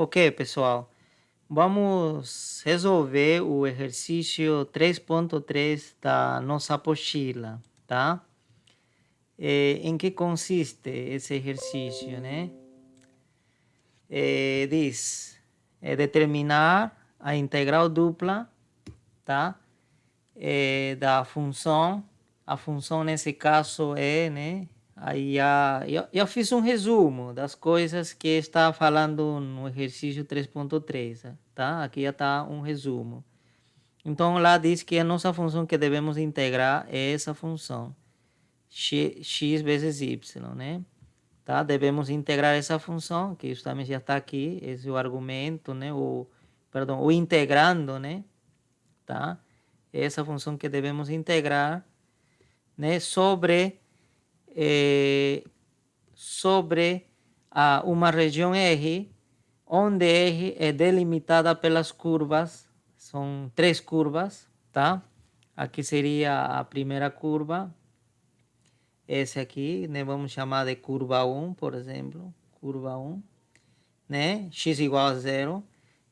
Ok, pessoal. Vamos resolver o exercício 3.3 da nossa apostila, tá? Em que consiste esse exercício, né? Diz, determinar a integral dupla, tá? Da função. A função nesse caso é, né? Aí eu fiz um resumo das coisas que está falando no exercício 3.3, tá? Aqui já está um resumo. Então lá diz que a nossa função que devemos integrar é essa função, x vezes y, né? Tá? Devemos integrar essa função, que justamente já está aqui, esse é o argumento, né? O integrando, né? Tá? Essa função que devemos integrar, né? Sobre uma região R, onde R é delimitada pelas curvas, são 3 curvas, tá? Aqui seria a primeira curva, esse aqui, né? Vamos chamar de curva 1, por exemplo, curva 1, né? X igual a 0.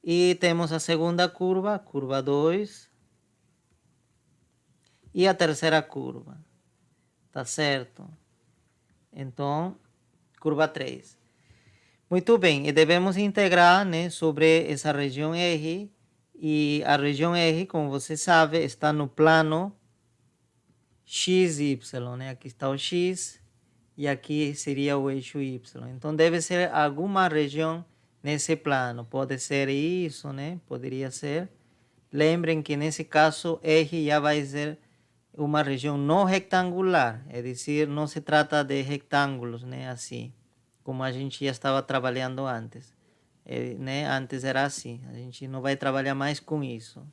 E temos a segunda curva, curva 2, e a terceira curva, tá certo? Então, curva 3. Muito bem, e devemos integrar, né, sobre essa região R, e a região R, como você sabe, está no plano XY, né? Aqui está o X e aqui seria o eixo Y. Então deve ser alguma região nesse plano. Pode ser isso, né? Poderia ser. Lembrem que nesse caso R já vai ser uma região não retangular, é dizer, não se trata de retângulos, né? Assim, como a gente já estava trabalhando antes. Né? Antes era assim, a gente não vai trabalhar mais com isso,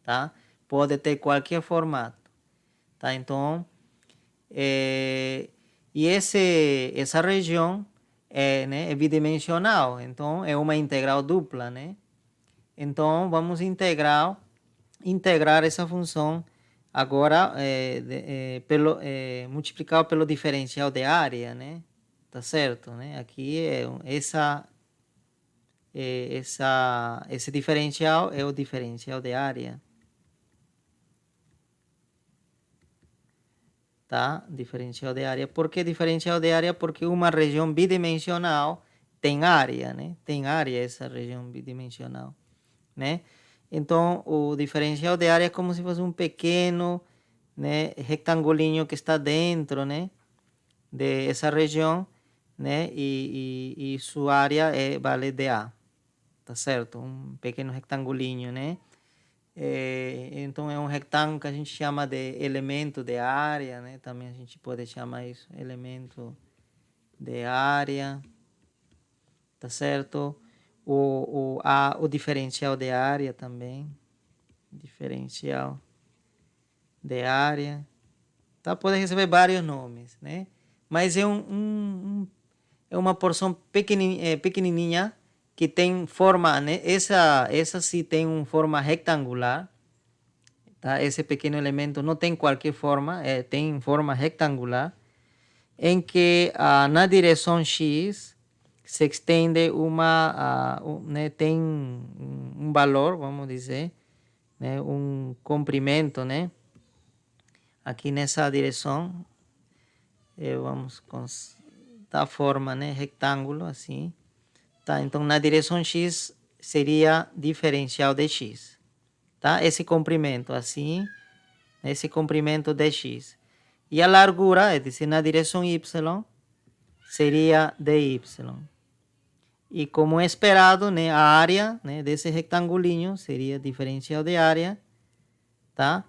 tá? Pode ter qualquer formato, tá? Então, e essa região né, é bidimensional, então é uma integral dupla, né? Então, vamos integrar essa função agora multiplicado pelo diferencial de área, né? Tá certo, né? Aqui esse diferencial é o diferencial de área, tá? Diferencial de área. Por que diferencial de área? Porque uma região bidimensional tem área, né? Tem área essa região bidimensional, né? Então, o diferencial de área é como se fosse um pequeno, né, retangulinho que está dentro, né, de essa região, né, e sua área vale dA, tá certo? Um pequeno retangulinho, né? Então é um retângulo que a gente chama de elemento de área, né? Também a gente pode chamar isso elemento de área, tá certo? O diferencial de área também, diferencial de área, tá? Pode receber vários nomes, né? Mas é uma porção pequenininha que tem forma, né? Essa sim tem uma forma retangular, tá? Esse pequeno elemento não tem qualquer forma, tem forma retangular, em que na direção X se estende né, tem um valor, vamos dizer, né, um comprimento, né? Aqui nessa direção, vamos da forma, né, retângulo assim, tá? Então na direção X seria diferencial de X, tá? Esse comprimento assim, esse comprimento de X. E a largura, é dizer, na direção Y, seria dy. E como é esperado, né, a área, né, desse retangulinho seria diferencial de área, tá?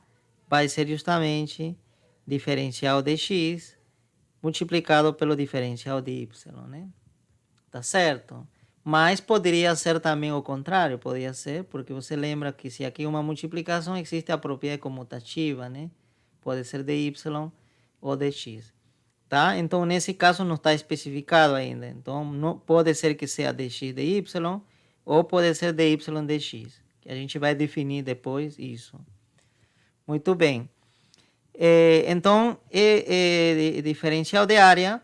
Vai ser justamente diferencial de x multiplicado pelo diferencial de y, né? Tá certo? Mas poderia ser também o contrário, poderia ser, porque você lembra que se aqui é uma multiplicação, existe a propriedade comutativa, né? Pode ser de y ou de x, tá? Então, nesse caso, não está especificado ainda. Então, não, pode ser que seja de x de y ou pode ser de y de x, que a gente vai definir depois isso. Muito bem. Então, diferencial de área,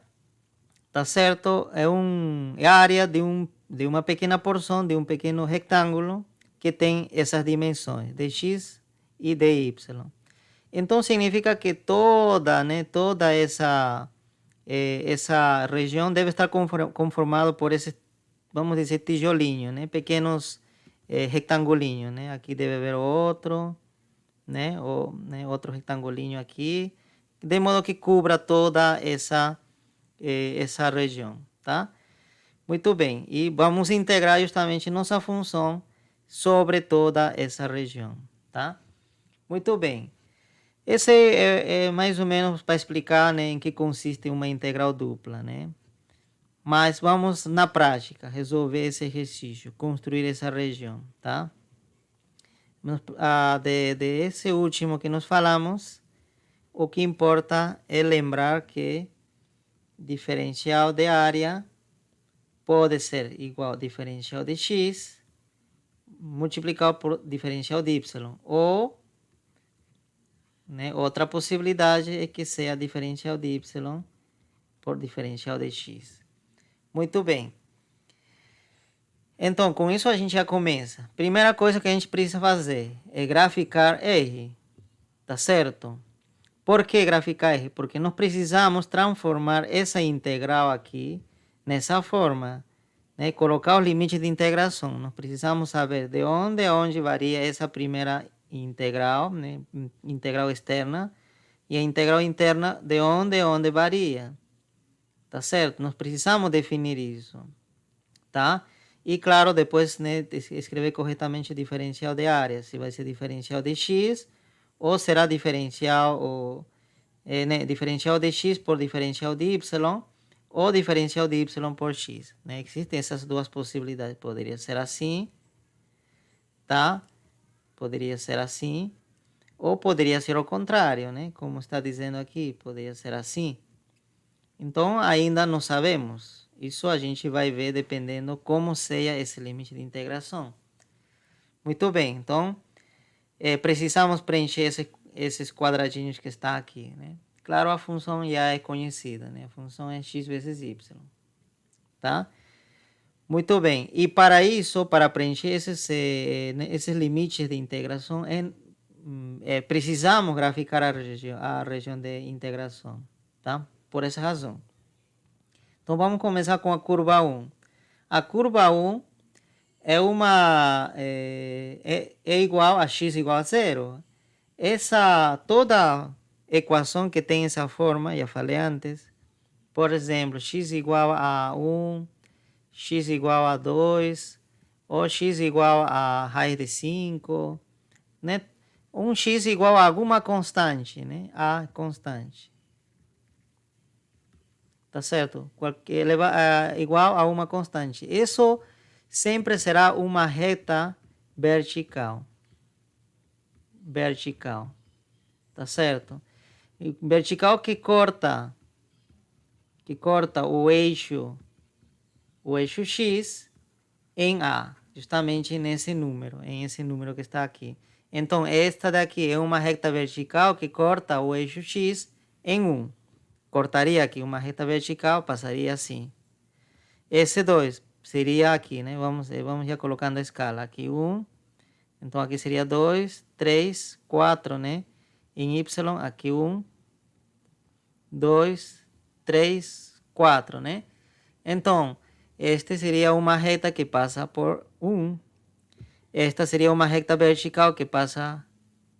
tá certo? É a área de um de uma pequena porção, de um pequeno retângulo que tem essas dimensões de x e de y. Então, significa que toda essa região deve estar conformada por esses, vamos dizer, tijolinhos, né? Pequenos retangulinhos, né? Aqui deve haver outro, né? Outro retangulinho aqui, de modo que cubra toda essa região, tá? Muito bem, e vamos integrar justamente nossa função sobre toda essa região, tá? Muito bem. Esse é mais ou menos para explicar, né, em que consiste uma integral dupla, né? Mas vamos na prática resolver esse exercício, construir essa região, tá? De esse último que nós falamos, o que importa é lembrar que diferencial de área pode ser igual a diferencial de x multiplicado por diferencial de y. Ou, né, outra possibilidade é que seja diferencial de y por diferencial de x. Muito bem. Então, com isso a gente já começa. Primeira coisa que a gente precisa fazer é graficar R. Tá certo? Por que graficar R? Porque nós precisamos transformar essa integral aqui nessa forma, né? Colocar os limites de integração. Nós precisamos saber de onde a onde varia essa primeira integral, né? Integral externa, e a integral interna de onde a onde varia. Tá certo? Nós precisamos definir isso, tá? E claro, depois, né, escrever corretamente o diferencial de área, se vai ser diferencial de x ou será diferencial né, diferencial de x por diferencial de y ou diferencial de y por x, né? Existem essas duas possibilidades. Poderia ser assim, tá? Poderia ser assim, ou poderia ser o contrário, né? Como está dizendo aqui, poderia ser assim. Então, ainda não sabemos. Isso a gente vai ver dependendo como seja esse limite de integração. Muito bem, então precisamos preencher esses quadradinhos que está aqui, né? Claro, a função já é conhecida, né? A função é x vezes y, tá? Muito bem, e para isso, para preencher esses limites de integração, precisamos graficar a região de integração, tá? Por essa razão. Então, vamos começar com a curva 1. A curva 1 é igual a x igual a zero. Toda equação que tem essa forma, já falei antes, por exemplo, x igual a 1, x igual a 2, ou x igual a raiz de 5, né? Um x igual a alguma constante, né? A constante. Tá certo? Igual a uma constante. Isso sempre será uma reta vertical. Vertical. Tá certo? Vertical que corta o eixo x em A, justamente em esse número que está aqui. Então, esta daqui é uma reta vertical que corta o eixo x em 1. Cortaria aqui uma reta vertical, passaria assim. Esse 2 seria aqui, né? Vamos já colocando a escala. Aqui 1. Então, aqui seria 2, 3, 4, né? Em y, aqui 1, 2, 3, 4, né? Então, este seria uma reta que passa por 1. Esta seria uma reta vertical que passa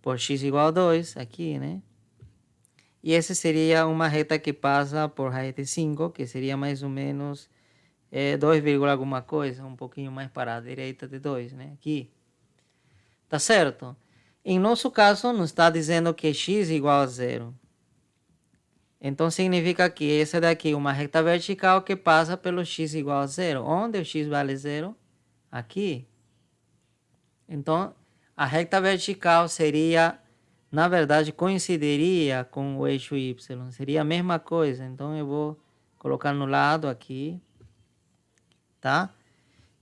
por x igual a 2, aqui, né? E essa seria uma reta que passa por raiz de 5, que seria mais ou menos 2, alguma coisa, um pouquinho mais para a direita de 2, né? Aqui. Tá certo? Em nosso caso, nos está dizendo que x igual a 0. Então, significa que essa daqui é uma reta vertical que passa pelo x igual a 0. Onde o x vale 0? Aqui. Então, a reta vertical seria, na verdade, coincidiria com o eixo y. Seria a mesma coisa. Então, eu vou colocar no lado aqui, tá?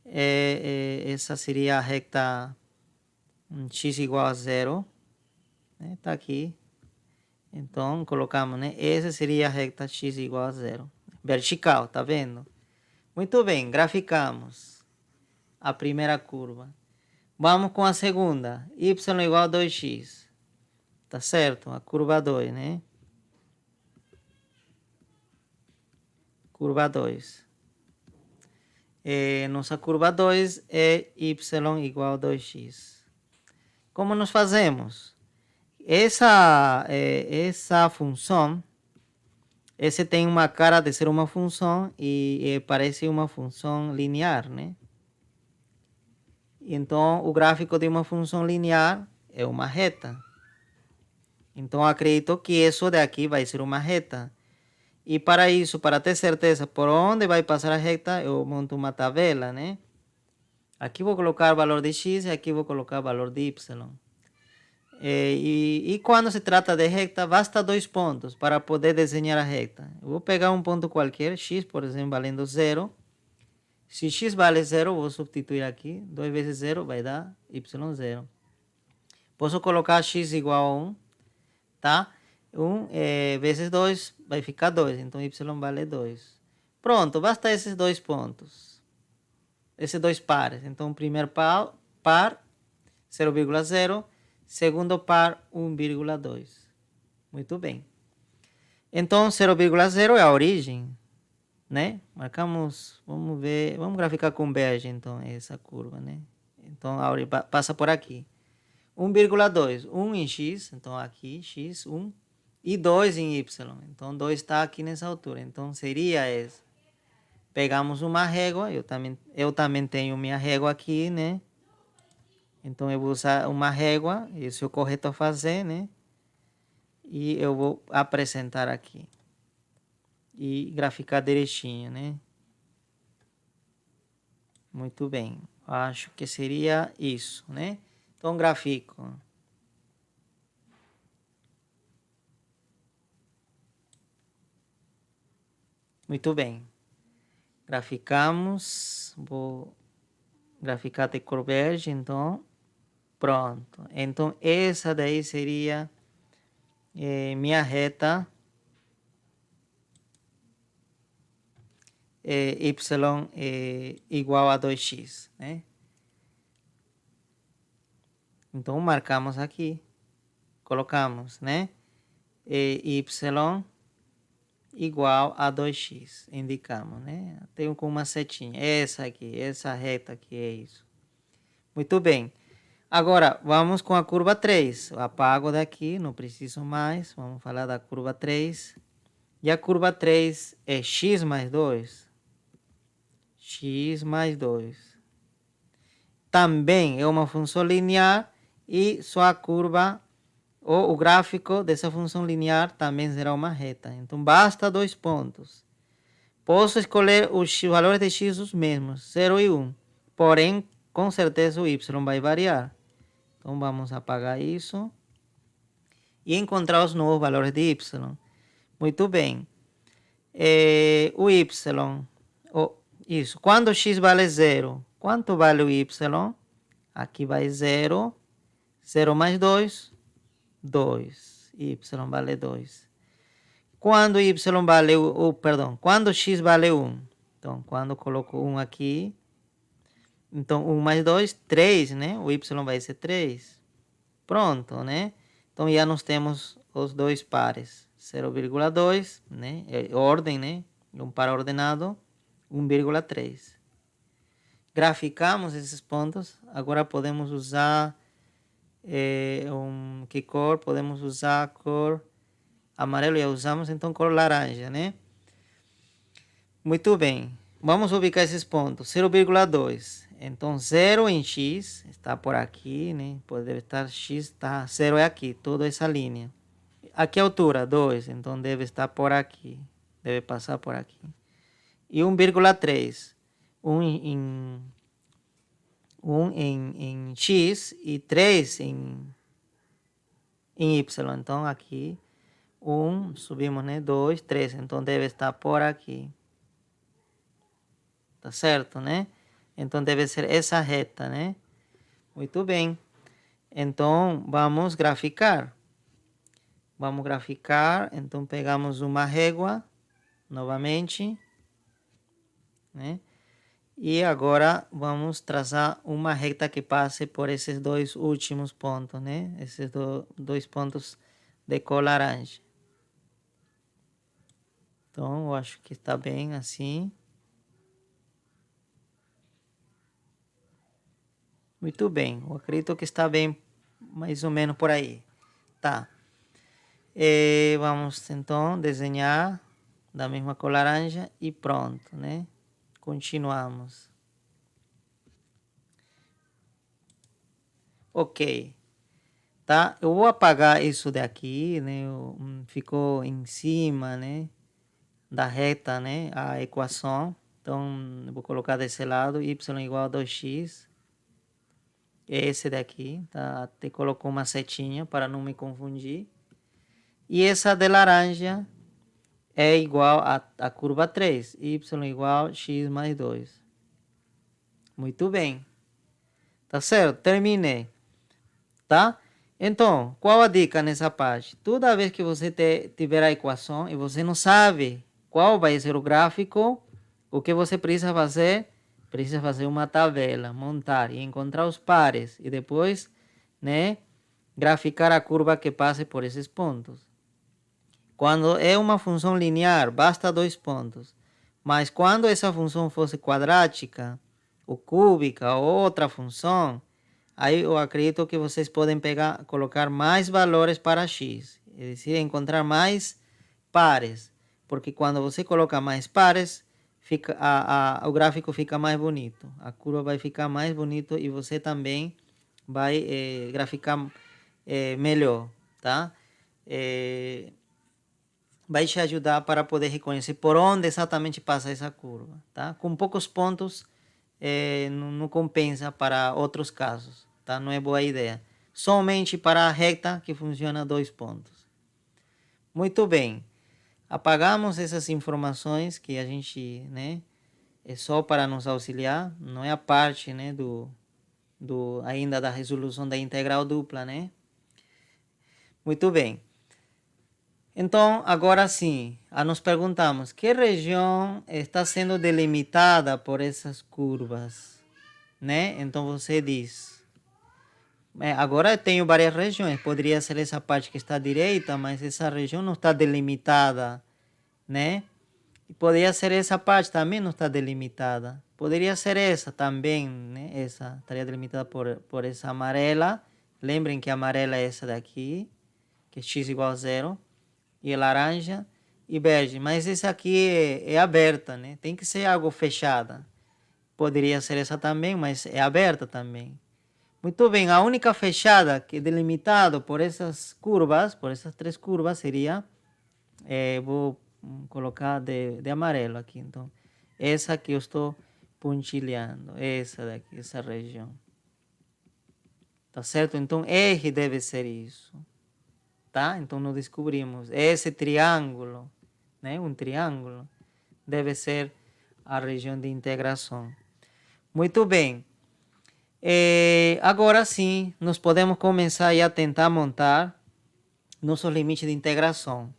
Essa seria a reta x igual a 0. Né? Tá aqui. Então, colocamos, né? Essa seria a reta x igual a 0. Vertical, tá vendo? Muito bem, graficamos. a primeira curva. Vamos com a segunda, y igual a 2x. Tá certo? A curva 2, né? Curva 2. Nossa curva 2 é y igual a 2x. Como nós fazemos? Essa função, esse tem uma cara de ser uma função e parece uma função linear, né? Então, o gráfico de uma função linear é uma reta. Então, acredito que isso daqui vai ser uma reta. E para isso, para ter certeza por onde vai passar a reta, eu monto uma tabela, né? Aqui vou colocar o valor de x e aqui vou colocar o valor de y. E quando se trata de reta, basta 2 pontos para poder desenhar a reta. Eu vou pegar um ponto qualquer, x, por exemplo, valendo 0. Se x vale 0, vou substituir aqui. 2 vezes 0 vai dar y0. Posso colocar x igual a 1, tá? 1 vezes 2 vai ficar 2, então y vale 2. Pronto, basta esses 2 pontos. Esses 2 pares. Então, primeiro par 0,0, segundo par 1,2. Muito bem. Então, 0,0 é a origem, né? Marcamos, vamos ver, vamos graficar com bege, então, essa curva, né? Então, a origem passa por aqui. 1,2, 1 em x, então aqui, x, 1, e 2 em y. Então, 2 está aqui nessa altura. Então, seria essa. Pegamos uma régua, eu também tenho minha régua aqui, né? Então, eu vou usar uma régua, isso é o correto a fazer, né? E eu vou apresentar aqui. E graficar direitinho, né? Muito bem. Acho que seria isso, né? Então, grafico. Muito bem. Graficamos. Vou graficar de cor verde, então. Pronto. Então, essa daí seria minha reta y igual a 2x, né? Então, marcamos aqui. Colocamos, né? Y igual a 2x. Indicamos, né? Tenho com uma setinha. Essa aqui, essa reta aqui é isso. Muito bem. Agora, vamos com a curva 3. Eu apago daqui, não preciso mais. Vamos falar da curva 3. E a curva 3 é x mais 2. X mais 2. Também é uma função linear e sua curva ou o gráfico dessa função linear também será uma reta. Então, basta 2 pontos. Posso escolher os valores de x os mesmos, 0 e 1. Porém, com certeza o y vai variar. Então, vamos apagar isso. E encontrar os novos valores de y. Muito bem. O y. Isso. Quando x vale 0, quanto vale o y? Aqui vai 0. 0 mais 2, 2. Y vale 2. Quando y vale quando x vale 1. Então, quando coloco 1 aqui, então 1 mais 2, 3, né? O y vai ser 3. Pronto, né? Então, já nós temos os dois pares. 0,2, né? Ordem, né? Um par ordenado. 1,3. Graficamos esses pontos. Agora podemos usar que cor? Podemos usar cor amarelo. Já usamos então cor laranja, né? Muito bem. Vamos ubicar esses pontos. 0,2. Então 0 em x está por aqui, né? Pode estar x, tá? 0 é aqui, toda essa linha. Aqui a altura 2, então deve estar por aqui. Deve passar por aqui. E 1,3. 1 em x e 3 em y. Então, aqui, 1, subimos, né? 2, 3. Então, deve estar por aqui. Tá certo, né? Então, deve ser essa reta, né? Muito bem. Então, vamos graficar. Vamos graficar. Então, pegamos uma régua, novamente, né? E agora vamos traçar uma reta que passe por esses dois últimos pontos, né? Esses dois pontos de cor laranja. Então, eu acho que está bem assim. Muito bem, eu acredito que está bem, mais ou menos por aí. Tá. Vamos então desenhar da mesma cor laranja e pronto, né? Continuamos. Ok. Tá? Eu vou apagar isso daqui, né? Ficou em cima, né? Da reta, né? A equação. Então, eu vou colocar desse lado, y igual a 2x. Esse daqui, tá? Até colocou uma setinha para não me confundir. E essa de laranja é igual a curva 3, y igual a x mais 2. Muito bem. Tá certo? Terminei. Tá? Então, qual a dica nessa parte? Toda vez que você tiver a equação e você não sabe qual vai ser o gráfico, o que você precisa fazer? Precisa fazer uma tabela, montar e encontrar os pares e depois, né, graficar a curva que passe por esses pontos. Quando é uma função linear, basta 2 pontos. Mas quando essa função fosse quadrática, ou cúbica, ou outra função, aí eu acredito que vocês podem colocar mais valores para x. É decir, encontrar mais pares. Porque quando você coloca mais pares, o gráfico fica mais bonito. A curva vai ficar mais bonito e você também vai graficar melhor, tá? Vai te ajudar para poder reconhecer por onde exatamente passa essa curva, tá? Com poucos pontos não compensa para outros casos, tá? Não é boa ideia. Somente para a reta que funciona 2 pontos. Muito bem. Apagamos essas informações que a gente, né, é só para nos auxiliar, não é a parte, né, ainda da resolução da integral dupla, né? Muito bem. Então, agora sim, nos perguntamos, que região está sendo delimitada por essas curvas, né? Então, você diz, agora eu tenho várias regiões, poderia ser essa parte que está à direita, mas essa região não está delimitada, né? E poderia ser essa parte, também não está delimitada. Poderia ser essa também, né? Essa estaria delimitada por essa amarela. Lembrem que a amarela é essa daqui, que é x igual a 0. E laranja e verde. Mas esse aqui é aberta, né? Tem que ser algo fechada. Poderia ser essa também, mas é aberta também. Muito bem, a única fechada que é delimitada por essas curvas, por essas 3 curvas, seria, vou colocar de amarelo aqui. Então, essa que eu estou pontilhando, essa daqui, essa região. Tá certo? Então, R deve ser isso. Tá? Então, nós descobrimos esse triângulo, né? Um triângulo, deve ser a região de integração. Muito bem. Agora sim, nós podemos começar a tentar montar nossos limites de integração.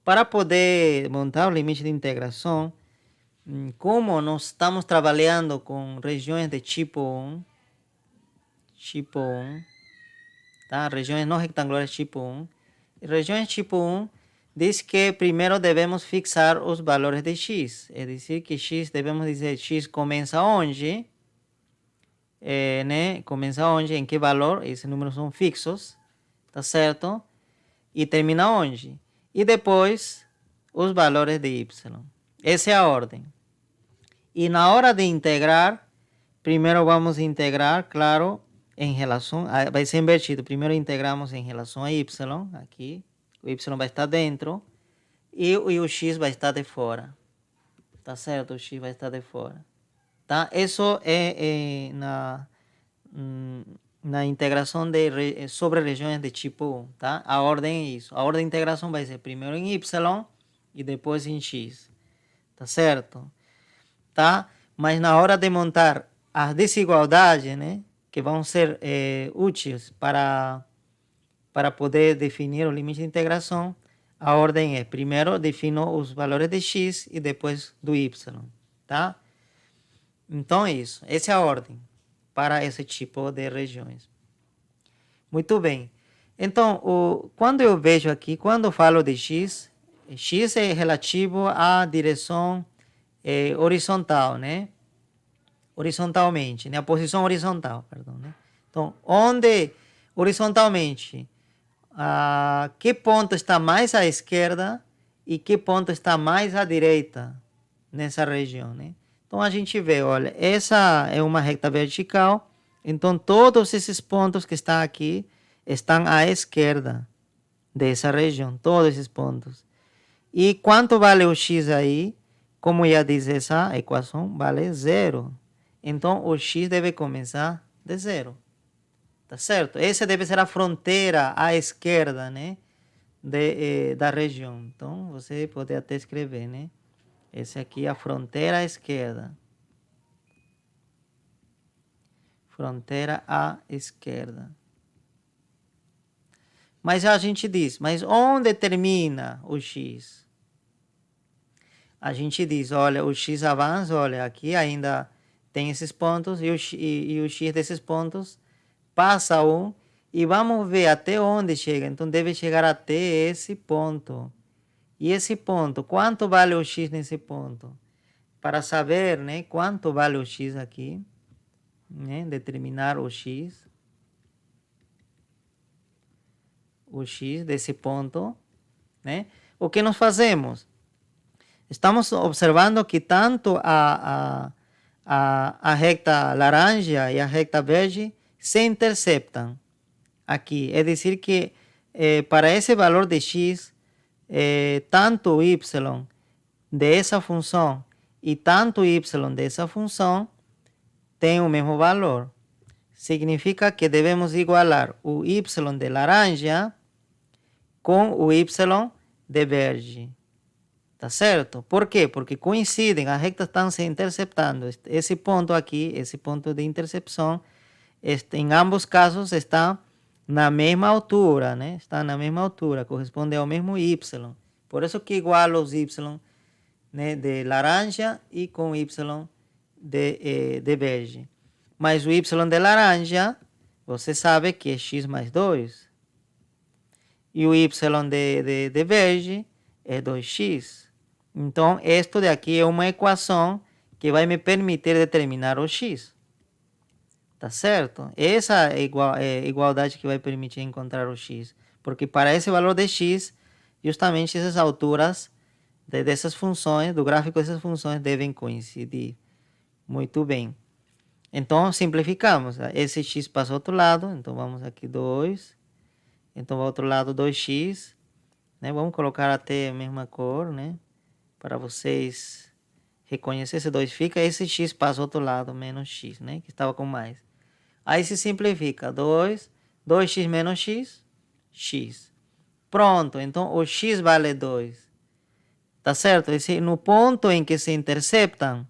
Para poder montar o limite de integração, como nós estamos trabalhando com regiões de tipo 1, tá? Regiões não retangulares tipo 1, regiões tipo 1 diz que primeiro devemos fixar os valores de x. É dizer, que x, devemos dizer x começa onde, né? Começa onde, em que valor, esses números são fixos, tá certo? E termina onde? E depois, os valores de y. Essa é a ordem. E na hora de integrar, primeiro vamos integrar, claro, em relação, vai ser invertido. Primeiro integramos em relação a y, aqui. O y vai estar dentro e o x vai estar de fora. Tá certo? O x vai estar de fora. Tá? Isso é na integração sobre regiões de tipo 1. Tá? A ordem é isso. A ordem de integração vai ser primeiro em y e depois em x. Tá certo? Tá? Mas na hora de montar as desigualdades, né, que vão ser úteis para poder definir o limite de integração, a ordem é, primeiro defino os valores de x e depois do y, tá? Então, isso. Essa é a ordem para esse tipo de regiões. Muito bem. Então, quando eu vejo aqui, quando eu falo de x, x é relativo à direção horizontal, né? Horizontalmente, né? A posição horizontal, perdão, né? Então, onde horizontalmente, que ponto está mais à esquerda e que ponto está mais à direita nessa região, né? Então, a gente vê, olha, essa é uma reta vertical, então todos esses pontos que estão aqui estão à esquerda dessa região, todos esses pontos. E quanto vale o x aí? Como já diz essa equação, vale zero. Então, o x deve começar de zero. Tá certo? Essa deve ser a fronteira à esquerda, né? Da região. Então, você pode até escrever, né? Essa aqui é a fronteira à esquerda. Fronteira à esquerda. Mas a gente diz, mas onde termina o x? A gente diz, olha, o x avança, olha, aqui ainda tem esses pontos e o x desses pontos passa um e vamos ver até onde chega. Então, deve chegar até esse ponto. E esse ponto, quanto vale o x nesse ponto? Para saber, né, quanto vale o x aqui, né, determinar o x desse ponto, né? O que nós fazemos? Estamos observando que tanto a reta laranja e a reta verde se interceptam aqui. É dizer que para esse valor de x, tanto y dessa função e tanto y dessa função tem o mesmo valor. Significa que devemos igualar o y de laranja com o y de verde. Tá certo? Por quê? Porque coincidem, as retas estão se interceptando. Esse ponto aqui, esse ponto de intercepção, em ambos casos está na mesma altura, né? Está na mesma altura, corresponde ao mesmo y. Por isso que igualo os y, né, de laranja e com y de verde. Mas o y de laranja, você sabe que é x mais 2. E o y de verde é 2x. Então, isto de aqui é uma equação que vai me permitir determinar o x. Tá certo? Essa é a igualdade que vai permitir encontrar o x. Porque para esse valor de x, justamente essas alturas dessas funções, do gráfico dessas funções, devem coincidir. Muito bem. Então, simplificamos. Esse x passa ao outro lado. Então, vamos aqui 2. Então, ao outro lado 2x. Né? Vamos colocar até a mesma cor, né? Para vocês reconhecerem. Esse 2 fica. Esse x passa ao outro lado, menos x, né? Que estava com mais. Aí se simplifica. 2x menos x, x. Pronto. Então, o x vale 2. Tá certo? No ponto em que se interceptam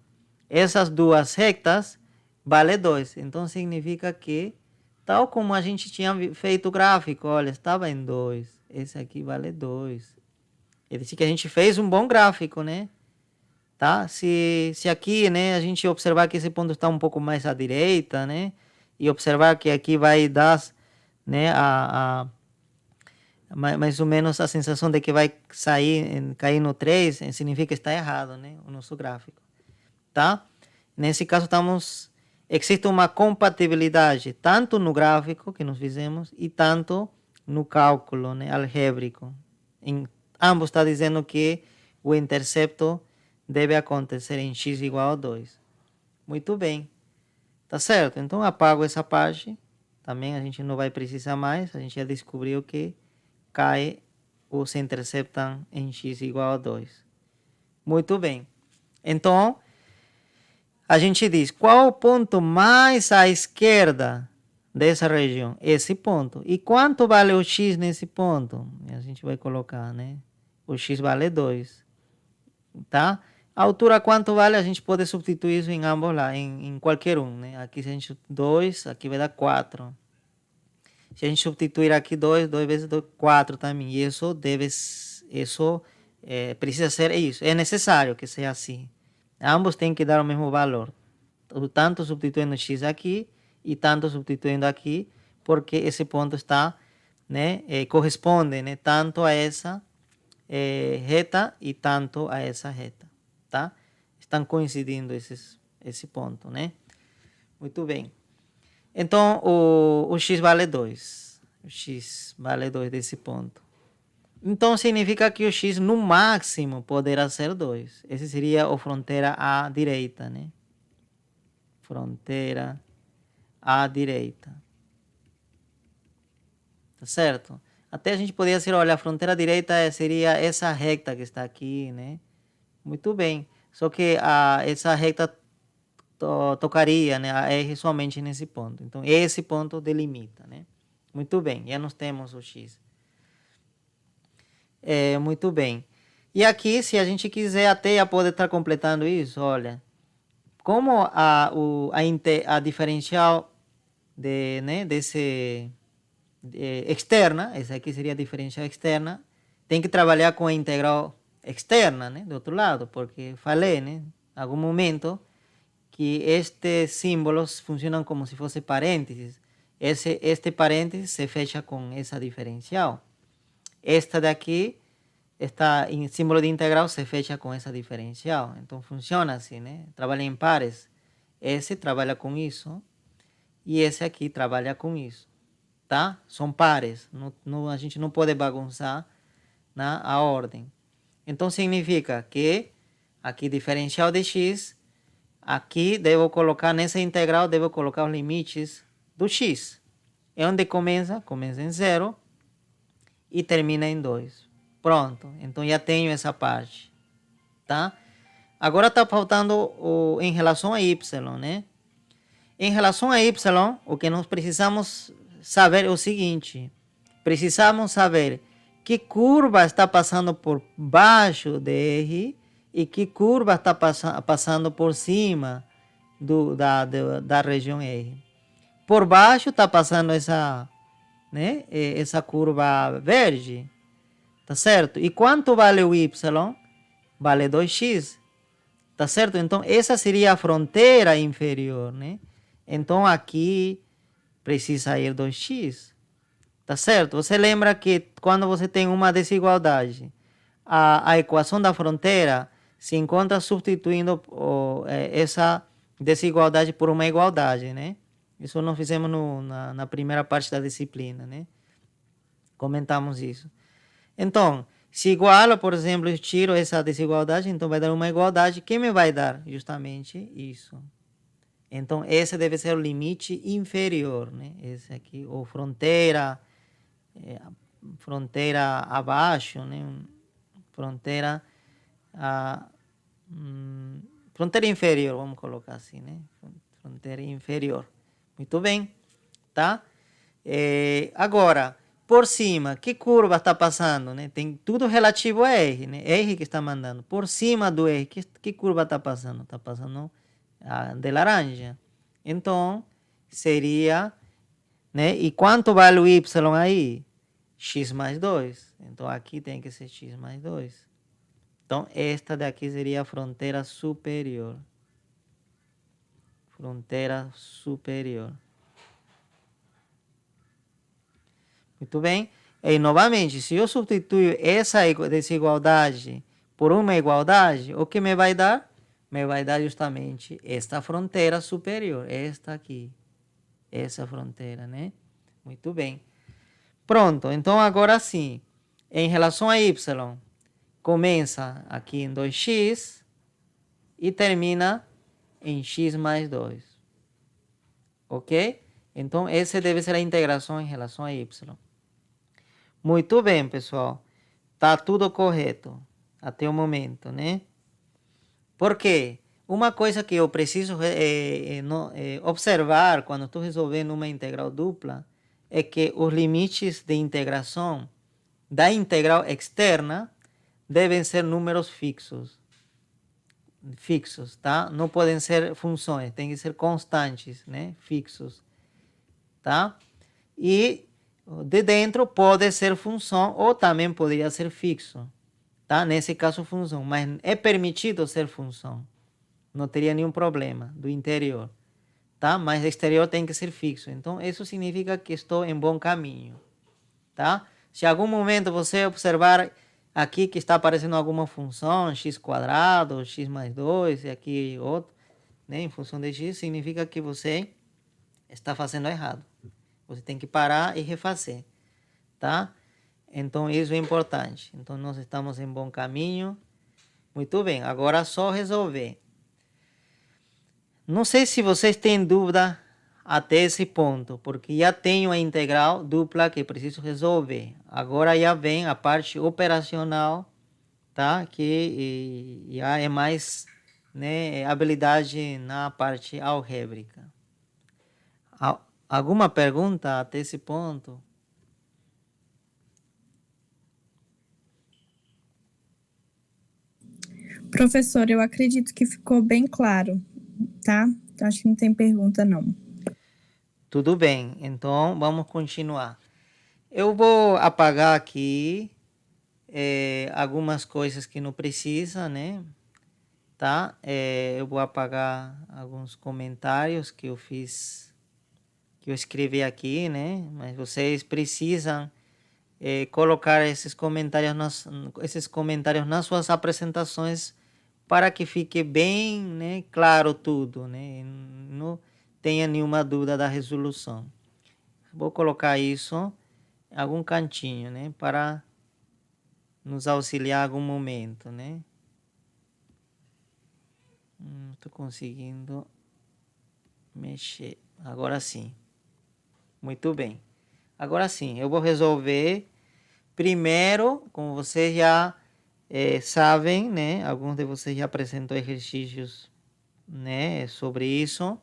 essas duas retas, vale 2. Então, significa que, tal como a gente tinha feito o gráfico, olha, estava em 2. Esse aqui vale 2. Ele disse que a gente fez um bom gráfico, né? Tá? Se aqui, né, a gente observar que esse ponto está um pouco mais à direita, né? E observar que aqui vai dar, né, mais ou menos a sensação de que vai cair no 3, significa que está errado, né? O nosso gráfico. Tá? Nesse caso, existe uma compatibilidade tanto no gráfico que nós fizemos e tanto no cálculo, né, algébrico. Ambos está dizendo que o intercepto deve acontecer em x igual a 2. Muito bem. Tá certo? Então, apago essa parte. Também a gente não vai precisar mais. A gente já descobriu que cai ou se interceptam em x igual a 2. Muito bem. Então, a gente diz, qual o ponto mais à esquerda dessa região? Esse ponto. E quanto vale o x nesse ponto? A gente vai colocar, né? O x vale 2. Tá? A altura quanto vale? A gente pode substituir isso em ambos lá, em qualquer um, né? Aqui se a gente 2, aqui vai dar 4. Se a gente substituir aqui 2 vezes 2, 4 também. E isso precisa ser isso. É necessário que seja assim. Ambos têm que dar o mesmo valor. tanto substituindo x aqui e tanto substituindo aqui, porque esse ponto está, né, corresponde, né, tanto a essa reta e tanto a essa reta, tá? Estão coincidindo esse ponto, né? Muito bem. Então, o x vale 2. O x vale 2 desse ponto. Então, significa que o x no máximo poderá ser 2. Esse seria a fronteira à direita, né? Fronteira à direita. Tá certo? Até a gente poderia dizer, olha, a fronteira à direita seria essa reta que está aqui, né? Muito bem. Só que essa reta tocaria, né, a R somente nesse ponto. Então, esse ponto delimita, né? Muito bem, já nós temos o x. Muito bem. E aqui, se a gente quiser, até já pode estar completando isso, olha. Como a diferencial externa, essa aqui seria a diferencial externa, tem que trabalhar com a integral externa, né, do outro lado, porque falei, né, em algum momento, que estes símbolos funcionam como se fosse parênteses. Este parênteses se fecha com essa diferencial. Esta daqui, em símbolo de integral, se fecha com essa diferencial. Então funciona assim, né? Trabalha em pares. Esse trabalha com isso e esse aqui trabalha com isso, tá? São pares. A gente não pode bagunçar a ordem. Então significa que aqui diferencial de x, aqui devo colocar nessa integral, devo colocar os limites do x. É onde começa? Começa em 0 e termina em 2. Pronto, então já tenho essa parte, tá? Agora está faltando em relação a y, né? Em relação a y, o que nós precisamos saber é o seguinte. Precisamos saber que curva está passando por baixo de R e que curva está passando por cima da região R. Por baixo está passando essa curva verde, tá certo? E quanto vale o y? Vale 2x, tá certo? Então, essa seria a fronteira inferior, né? Então, aqui precisa ir 2x, tá certo? Você lembra que quando você tem uma desigualdade, a equação da fronteira se encontra substituindo essa desigualdade por uma igualdade, né? Isso nós fizemos na primeira parte da disciplina, né? Comentamos isso. Então, se igualo, por exemplo, eu tiro essa desigualdade, então vai dar uma igualdade. Que me vai dar? Justamente isso. Então, esse deve ser o limite inferior, né? Esse aqui, ou fronteira abaixo, né? Fronteira inferior, vamos colocar assim, né? Fronteira inferior. Muito bem, tá? Agora, por cima, que curva está passando, né? Tem tudo relativo a R, né? R que está mandando. Por cima do R, que curva está passando? Está passando de laranja. Então, seria, né? E quanto vale o Y aí? X mais 2. Então, aqui tem que ser X mais 2. Então, esta daqui seria a fronteira superior. Fronteira superior. Muito bem. E, novamente, se eu substituir essa desigualdade por uma igualdade, o que me vai dar? Me vai dar justamente esta fronteira superior. Esta aqui. Essa fronteira, né? Muito bem. Pronto. Então, agora sim. Em relação a y, começa aqui em 2x e termina em x mais 2. Ok? Então, essa deve ser a integração em relação a y. Muito bem, pessoal. Tá tudo correto até o momento, né? Por quê? Uma coisa que eu preciso observar quando estou resolvendo uma integral dupla é que os limites de integração da integral externa devem ser números fixos. Fixos, tá? Não podem ser funções, tem que ser constantes, né? Fixos, tá? E de dentro pode ser função ou também poderia ser fixo, tá? Nesse caso, função, mas é permitido ser função, não teria nenhum problema do interior, tá? Mas o exterior tem que ser fixo. Então, isso significa que estou em bom caminho, tá? Se em algum momento você observar aqui que está aparecendo alguma função, x quadrado, x mais 2, e aqui outro, né, em função de x, significa que você está fazendo errado. Você tem que parar e refazer, tá? Então, isso é importante. Então, nós estamos em bom caminho. Muito bem, agora é só resolver. Não sei se vocês têm dúvida até esse ponto, porque já tenho a integral dupla que preciso resolver. Agora já vem a parte operacional, tá? Que já é mais, né, habilidade na parte algébrica. Alguma pergunta até esse ponto? Professor, eu acredito que ficou bem claro, tá? Acho que não tem pergunta, não. Tudo bem, então vamos continuar. Eu vou apagar aqui algumas coisas que não precisa, né? Tá? Eu vou apagar alguns comentários que eu fiz, que eu escrevi aqui, né? Mas vocês precisam colocar esses comentários nas suas apresentações para que fique bem, né, claro tudo, né? Não tenha nenhuma dúvida da resolução. Vou colocar isso em algum cantinho, né, para nos auxiliar em algum momento, né? Estou conseguindo mexer. Agora sim. Muito bem. Agora sim, eu vou resolver primeiro, como vocês já sabem, né? Alguns de vocês já apresentou exercícios, né, sobre isso.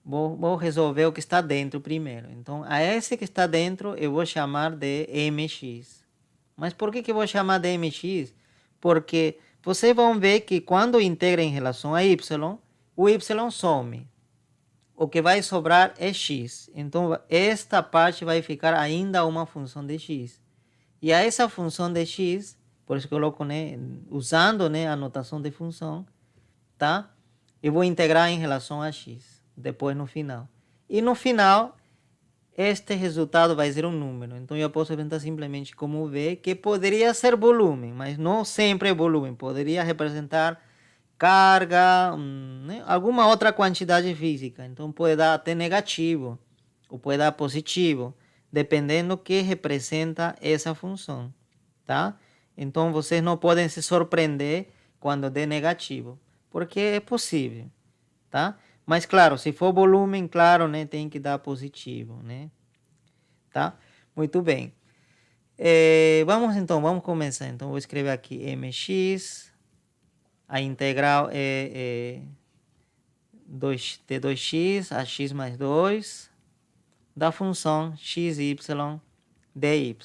Vou resolver o que está dentro primeiro. Então, a esse que está dentro eu vou chamar de mx. Mas por que eu vou chamar de mx? Porque vocês vão ver que quando integra em relação a y, o y some. O que vai sobrar é x. Então, esta parte vai ficar ainda uma função de x. E a essa função de x, por isso que eu coloco, né, usando, né, a notação de função, tá? Eu vou integrar em relação a x, depois no final. E no final, este resultado vai ser um número. Então, eu posso representar simplesmente como v, que poderia ser volume, mas não sempre é volume. Poderia representar carga, né? Alguma outra quantidade física. Então, pode dar até negativo, ou pode dar positivo, dependendo do que representa essa função, tá? Então, vocês não podem se surpreender quando dê negativo, porque é possível, tá? Mas, claro, se for volume, claro, né, tem que dar positivo, né? Tá? Muito bem. Vamos começar. Então, vou escrever aqui mx. A integral é de 2x a x mais 2 da função xy dy.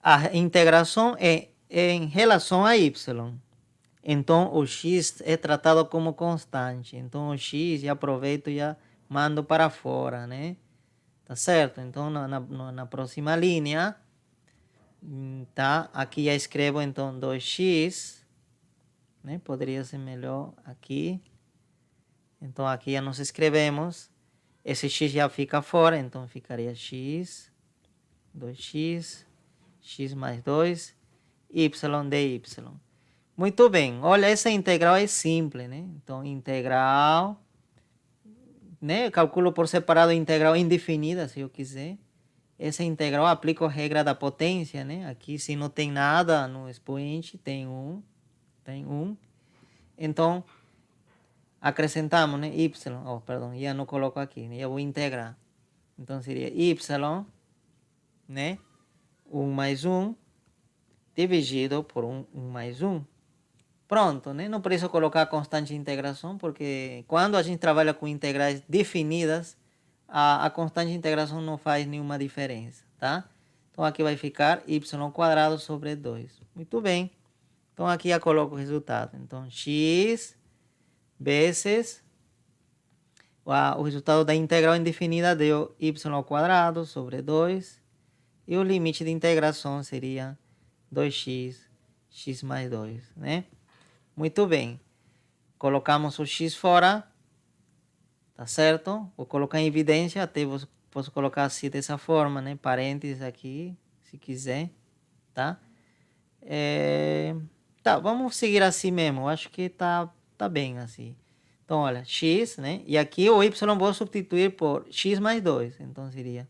A integração é em relação a y. Então, o x é tratado como constante. Então, o x já aproveito e já mando para fora, né? Tá certo? Então, na próxima linha, tá? Aqui já escrevo, então, 2x, né? Poderia ser melhor aqui. Então, aqui já nós escrevemos. Esse x já fica fora, então ficaria x, 2x, x mais 2, y dy. Muito bem, olha, essa integral é simples, né? Então, integral, né? Eu calculo por separado integral indefinida, se eu quiser. Essa integral aplica a regra da potência, né? Aqui, se não tem nada no expoente, tem 1. Então, acrescentamos, né? Y, perdão, já não coloco aqui, né? Eu vou integrar. Então, seria y, né? 1 mais 1, dividido por 1 mais 1. Pronto, né? Não preciso colocar constante de integração, porque quando a gente trabalha com integrais definidas, a constante de integração não faz nenhuma diferença, tá? Então, aqui vai ficar y quadrado sobre 2. Muito bem. Então, aqui já coloco o resultado. Então, x vezes o resultado da integral indefinida deu y quadrado sobre 2. E o limite de integração seria 2x, x mais 2, né? Muito bem. colocamos o x fora, tá certo? Vou colocar em evidência, até posso colocar assim dessa forma, né? Parênteses aqui, se quiser, tá? Tá, vamos seguir assim mesmo, eu acho que tá bem assim. Então, olha, x, né? E aqui o y vou substituir por x mais 2, então seria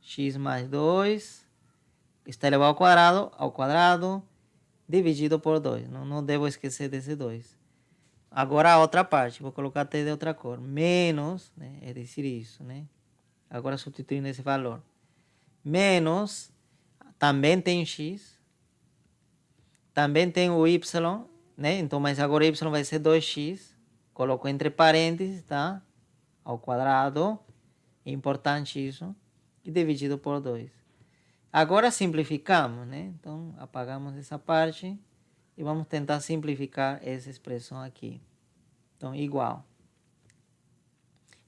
x mais 2 está elevado ao quadrado, dividido por 2. Não devo esquecer desse 2. Agora a outra parte, vou colocar até de outra cor. Menos, né? É decir isso, né? Agora substituindo esse valor. Menos, também tem x, também tem o y, né? Então, mas agora y vai ser 2x. Coloco entre parênteses, tá? Ao quadrado. É importante isso. E dividido por 2. Agora simplificamos, né? Então, apagamos essa parte e vamos tentar simplificar essa expressão aqui. Então, igual.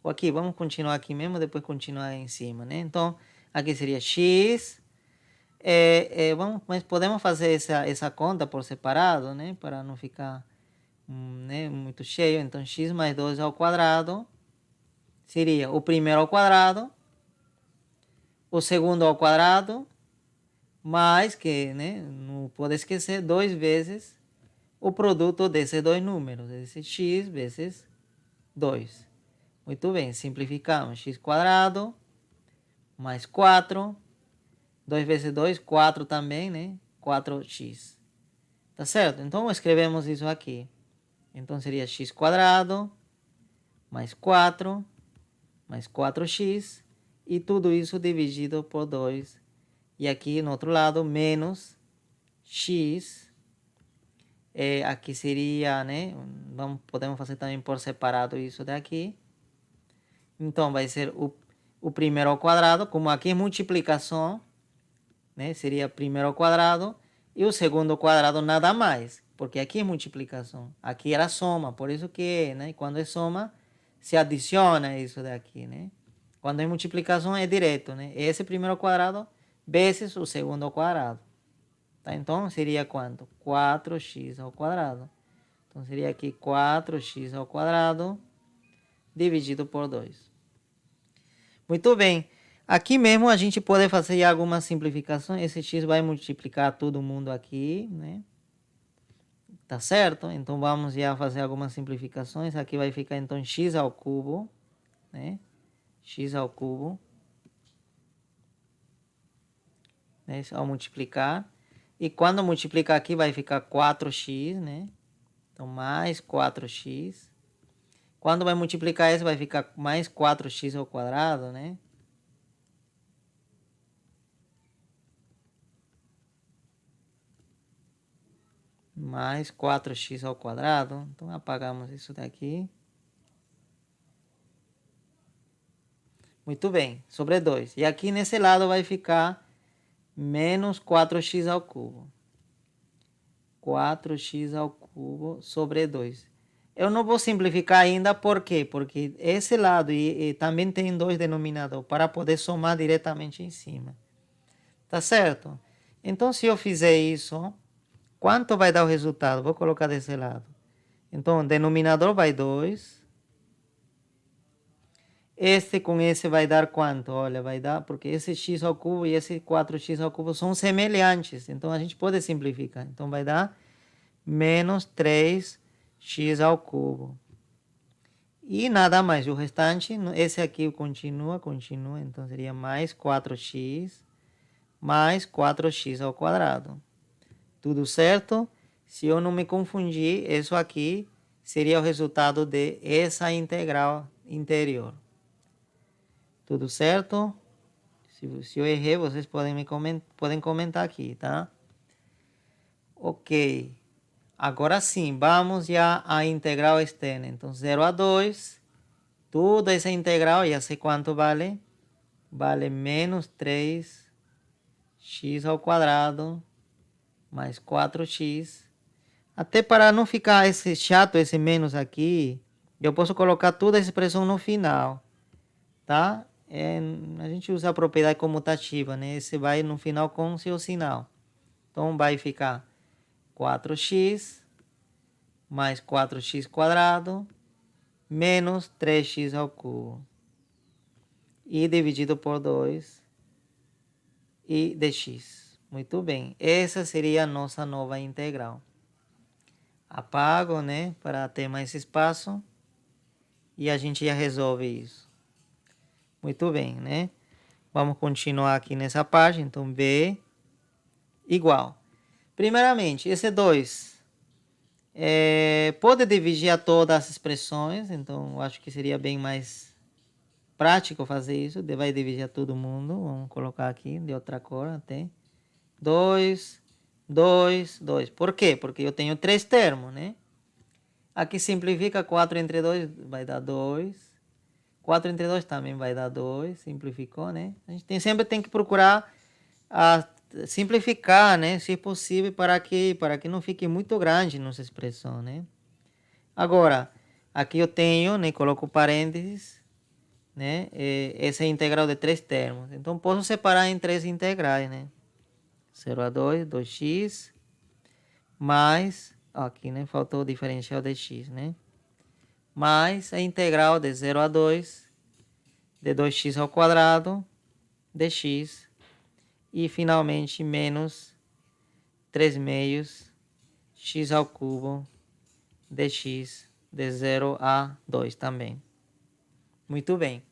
Aqui, vamos continuar aqui mesmo, depois continuar em cima, né? Então, aqui seria x. Mas podemos fazer essa conta por separado, né? Para não ficar né, muito cheio. Então, x mais 2 ao quadrado seria o primeiro ao quadrado, o segundo ao quadrado, mais que, né, não pode esquecer, 2 vezes o produto desses dois números, esse x vezes 2. Muito bem, simplificamos. X quadrado mais 4. 2 vezes 2, 4 também, né? 4x. Tá certo? Então, escrevemos isso aqui. Então, seria x quadrado mais 4 mais 4x. E tudo isso dividido por 2. E aqui, no outro lado, menos x. Aqui seria, né? Podemos fazer também por separado isso daqui. Então, vai ser o primeiro ao quadrado. Como aqui é multiplicação, né? Seria primeiro ao quadrado. E o segundo ao quadrado nada mais. Porque aqui é multiplicação. Aqui era soma. Por isso que, né? Quando é soma, se adiciona isso daqui, né? Quando é multiplicação, é direto, né? Esse primeiro ao quadrado vezes o segundo ao quadrado. Tá? Então, seria quanto? 4x ao quadrado. Então, seria aqui 4x ao quadrado dividido por 2. Muito bem. Aqui mesmo a gente pode fazer algumas simplificações. Esse x vai multiplicar todo mundo aqui, né? Tá certo? Então, vamos já fazer algumas simplificações. Aqui vai ficar, então, x ao cubo, né? X ao cubo. Né? Ao multiplicar. E quando multiplicar aqui vai ficar 4x, né? Então, mais 4x. Quando vai multiplicar esse vai ficar mais 4x ao quadrado, né? Mais 4x ao quadrado. Então, apagamos isso daqui. Muito bem, sobre 2. E aqui nesse lado vai ficar menos 4x ao cubo. 4x ao cubo sobre 2. Eu não vou simplificar ainda, por quê? Porque esse lado e também tem 2 denominadores para poder somar diretamente em cima. Tá certo? Então, se eu fizer isso, quanto vai dar o resultado? Vou colocar desse lado. Então, o denominador vai 2. Este com esse vai dar quanto? Olha, vai dar, porque esse x ao cubo e esse 4x ao cubo são semelhantes. Então, a gente pode simplificar. Então, vai dar menos 3x ao cubo. E nada mais. O restante, esse aqui continua. Então, seria mais 4x mais 4x ao quadrado. Tudo certo? Se eu não me confundir, isso aqui seria o resultado de essa integral interior. Tudo certo? Se eu errei, vocês podem comentar aqui, tá? Ok. Agora sim, vamos já à integral externa. Então, 0 a 2. Toda essa integral, já sei quanto vale. Vale menos 3x ao quadrado mais 4x. Até para não ficar esse chato, esse menos aqui, eu posso colocar toda a expressão no final, tá? A gente usa a propriedade comutativa, né? Esse vai no final com seu sinal. Então, vai ficar 4x mais 4x² menos 3x ao cubo. E dividido por 2 e dx. Muito bem. Essa seria a nossa nova integral. Apago, né? Para ter mais espaço. E a gente já resolve isso. Muito bem, né? Vamos continuar aqui nessa página. Então, B igual. Primeiramente, esse 2 pode dividir a todas as expressões. Então, eu acho que seria bem mais prático fazer isso. Vai dividir a todo mundo. Vamos colocar aqui de outra cor até. 2, 2, 2. Por quê? Porque eu tenho 3 termos, né? Aqui simplifica 4 entre 2, vai dar 2. 4 entre 2 também vai dar 2. Simplificou, né? A gente sempre tem que procurar simplificar, né? Se possível, para que não fique muito grande nossa expressão, né? Agora, aqui eu tenho, né? Coloco parênteses, né? Essa é a integral de 3 termos. Então, posso separar em 3 integrais, né? 0 a 2, 2x, mais, aqui, né? Faltou o diferencial de x, né? Mais a integral de 0 a 2 de 2x ao quadrado dx. E, finalmente, menos 3 meios x ao cubo dx de 0 a 2 também. Muito bem.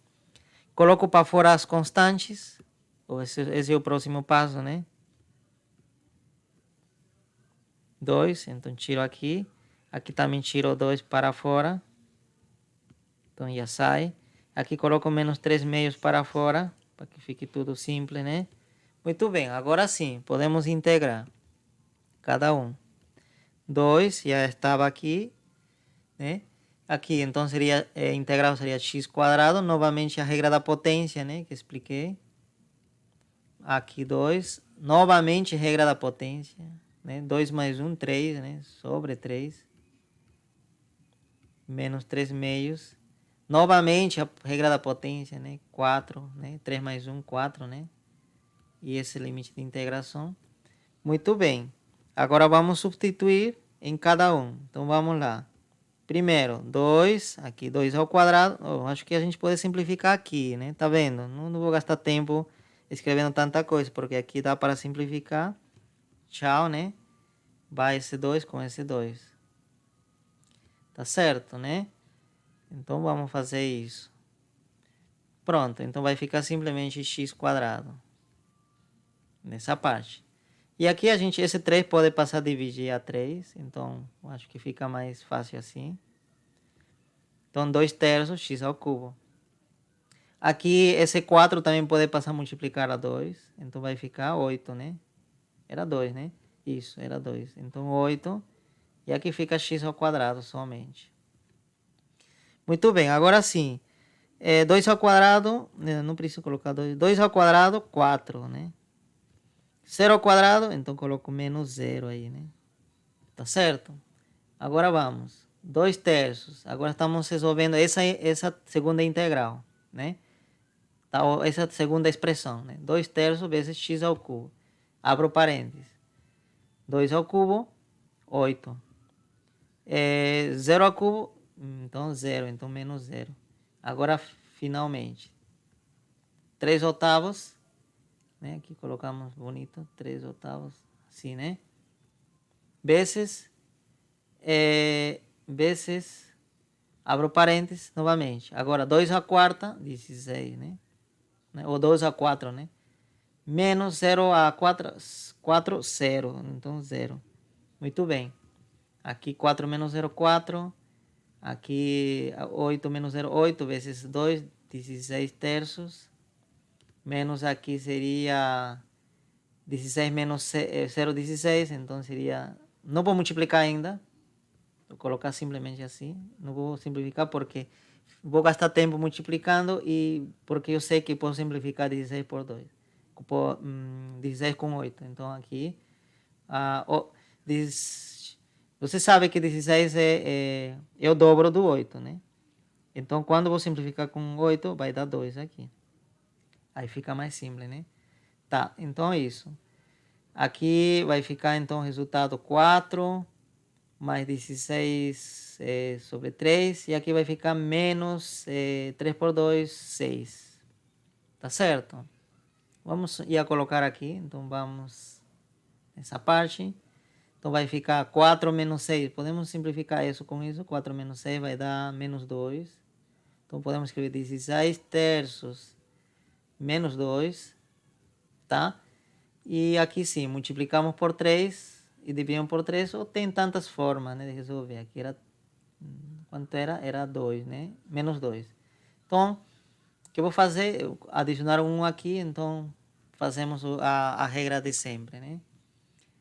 Coloco para fora as constantes. Esse é o próximo passo, né? 2, então tiro aqui. Aqui também tiro 2 para fora. Então já sai. Aqui coloco menos 3 meios para fora, para que fique tudo simples, né? Muito bem, agora sim, podemos integrar cada um. 2 já estava aqui, né? Aqui, então, seria, integral seria x², novamente a regra da potência, né? Que expliquei. Aqui 2, novamente regra da potência, né? 2 mais 1, 3, né? Sobre 3. Menos 3 meios. Novamente a regra da potência, né? 4, né? 3 mais 1, 4, né? E esse limite de integração. Muito bem. Agora vamos substituir em cada um. Então vamos lá. Primeiro, 2, aqui 2 ao quadrado. Acho que a gente pode simplificar aqui, né? Tá vendo? Não vou gastar tempo escrevendo tanta coisa, porque aqui dá para simplificar. Tchau, né? Vai esse 2 com esse 2. Tá certo, né? Então vamos fazer isso. Pronto, então vai ficar simplesmente x². Nessa parte. E aqui esse 3 pode passar a dividir a 3. Então, acho que fica mais fácil assim. Então, 2/3 x ao cubo. Aqui, esse 4 também pode passar a multiplicar a 2. Então, vai ficar 8, né? Era 2, né? Isso, era 2. Então, 8. E aqui fica x² somente. Muito bem, agora sim. 2², não preciso colocar 2. 2², 4, né? 0², então coloco menos 0 aí, né? Tá certo? Agora vamos. 2/3. Agora estamos resolvendo essa segunda integral, né? Tá, essa segunda expressão, né? 2/3 vezes x ao cubo. Abro parênteses. 2 ao cubo, 8. 0 ao cubo, então 0. Então menos 0. Agora, finalmente. 3/8. Né? Aqui colocamos bonito. 3/8. Assim, né? Vezes, abro parênteses novamente. Agora, 2/4, 16, né? Ou 2/4, né? Menos 0/4, 4, 0. Então, 0. Muito bem. Aqui, 4 menos 0, 4. Aqui, 8 menos 0, 8 vezes 2, 16/3. Menos aqui seria 16 menos 0, 16. Então, seria... Não vou multiplicar ainda. Vou colocar simplesmente assim. Não vou simplificar porque vou gastar tempo multiplicando e porque eu sei que posso simplificar 16 por 2. 16 com 8. Então aqui... você sabe que 16 é o dobro do 8, né? Então quando eu vou simplificar com 8, vai dar 2 aqui. Aí fica mais simples, né? Tá, então é isso. Aqui vai ficar então o resultado 4 mais 16 sobre 3. E aqui vai ficar menos 3 por 2, 6. Tá certo? Vamos ia colocar aqui. Então, vamos nessa parte. Então, vai ficar 4 menos 6. Podemos simplificar isso com isso. 4 menos 6 vai dar menos 2. Então, podemos escrever 16 terços menos 2. Tá? E aqui sim, multiplicamos por 3 e dividimos por 3, ou tem tantas formas, né, de resolver. Aqui era, quanto era? Era 2, né? Menos 2. Então, o que eu vou fazer? Eu adicionar 1 aqui, então fazemos a regra de sempre, né?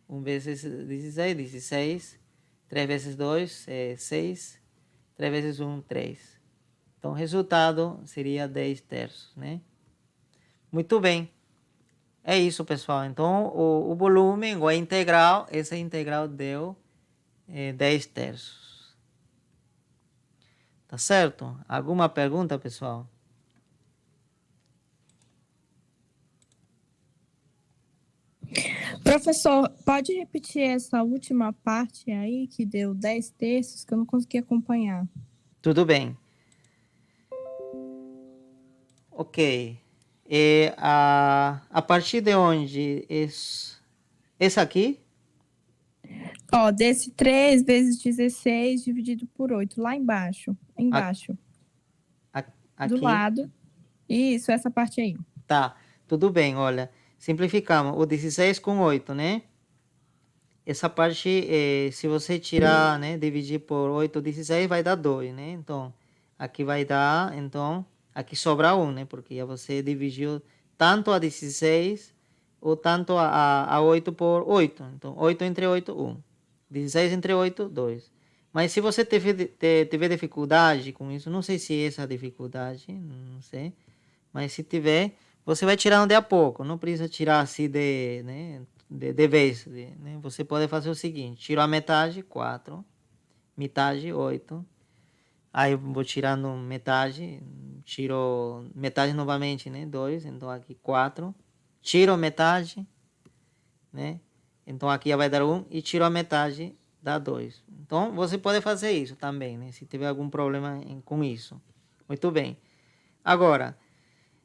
1 vezes 16, 16. 3 vezes 2, 6. 3 vezes 1, 3. Então, o resultado seria 10 terços, né? Muito bem. É isso, pessoal. Então, o volume, ou a integral, essa integral deu 10 terços. Tá certo? Alguma pergunta, pessoal? Professor, pode repetir essa última parte aí, que deu 10 terços, que eu não consegui acompanhar. Tudo bem. Ok. A partir de onde? Esse aqui? Ó, desse 3 vezes 16 dividido por 8, lá embaixo. Embaixo. Do Aqui. lado. Isso, essa parte aí. Tá. Tudo bem, olha. Simplificamos. O 16 com 8, né? Essa parte, se você tirar, né, dividir por 8, 16, vai dar 2, né? Então, aqui vai dar, então, aqui sobra 1, né? Porque já você dividiu tanto a 16 ou tanto a 8 por 8. Então, 8 entre 8, 1. 16 entre 8, 2. Mas se você tiver dificuldade com isso, não sei se é essa a dificuldade, não sei. Mas se tiver, você vai tirando de a pouco. Não precisa tirar assim né, de vez. Né? Você pode fazer o seguinte. Tiro a metade, 4. Metade, 8. Aí eu vou tirando metade. Tiro metade novamente, né? 2. Então aqui 4. Tiro a metade, né? Então aqui vai dar 1. E tiro a metade, dá 2. Então você pode fazer isso também, né? Se tiver algum problema com isso. Muito bem. Agora,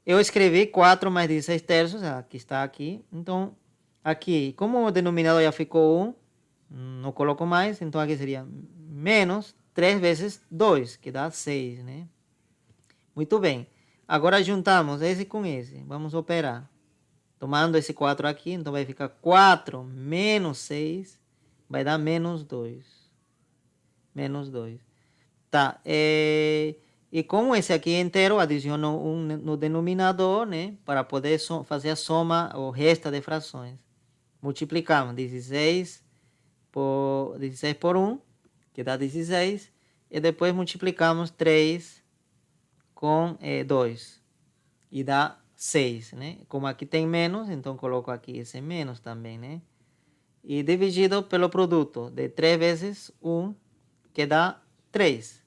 eu escrevi 4 mais 16 terços, que está aqui. Então, aqui, como o denominador já ficou 1, não coloco mais. Então, aqui seria menos 3 vezes 2, que dá 6, né? Muito bem. Agora, juntamos esse com esse. Vamos operar. Tomando esse 4 aqui, então vai ficar 4 menos 6, vai dar menos 2. Menos 2. Tá, e como esse aqui é inteiro, adiciono 1 no denominador, né? Para poder fazer a soma ou resta de frações. Multiplicamos 16 por 1, que dá 16. E depois multiplicamos 3 com 2. E dá 6, né? Como aqui tem menos, então coloco aqui esse menos também, né? E dividido pelo produto de 3 vezes 1, que dá 3.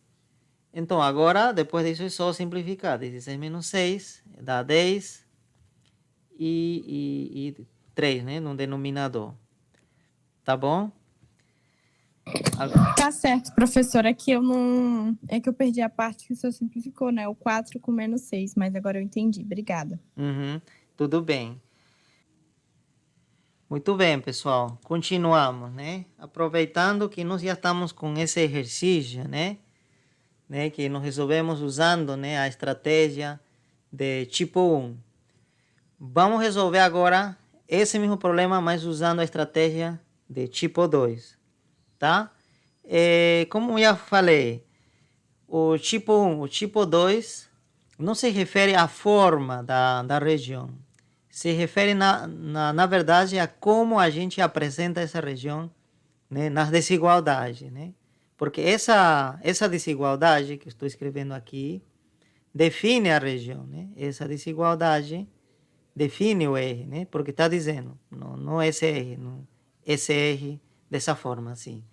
Então, agora, depois disso, é só simplificar. 16 menos 6 dá 10 e 3, né? No denominador. Tá bom? Tá certo, professor. Aqui eu não. É que eu perdi a parte que o senhor simplificou, né? O 4 com menos 6, mas agora eu entendi. Obrigada. Uhum, tudo bem. Muito bem, pessoal. Continuamos, né? Aproveitando que nós já estamos com esse exercício, né? Que nós resolvemos usando, né? A estratégia de tipo 1. Vamos resolver agora esse mesmo problema, mas usando a estratégia de tipo 2, tá? Como já falei, o tipo 1, o tipo 2 não se refere à forma da região. Se refere, na verdade, a como a gente apresenta essa região, né, nas desigualdades, né? Porque essa desigualdade que estou escrevendo aqui define a região, né? Essa desigualdade define o R, né? Porque está dizendo, não esse R, não, esse R dessa forma, assim.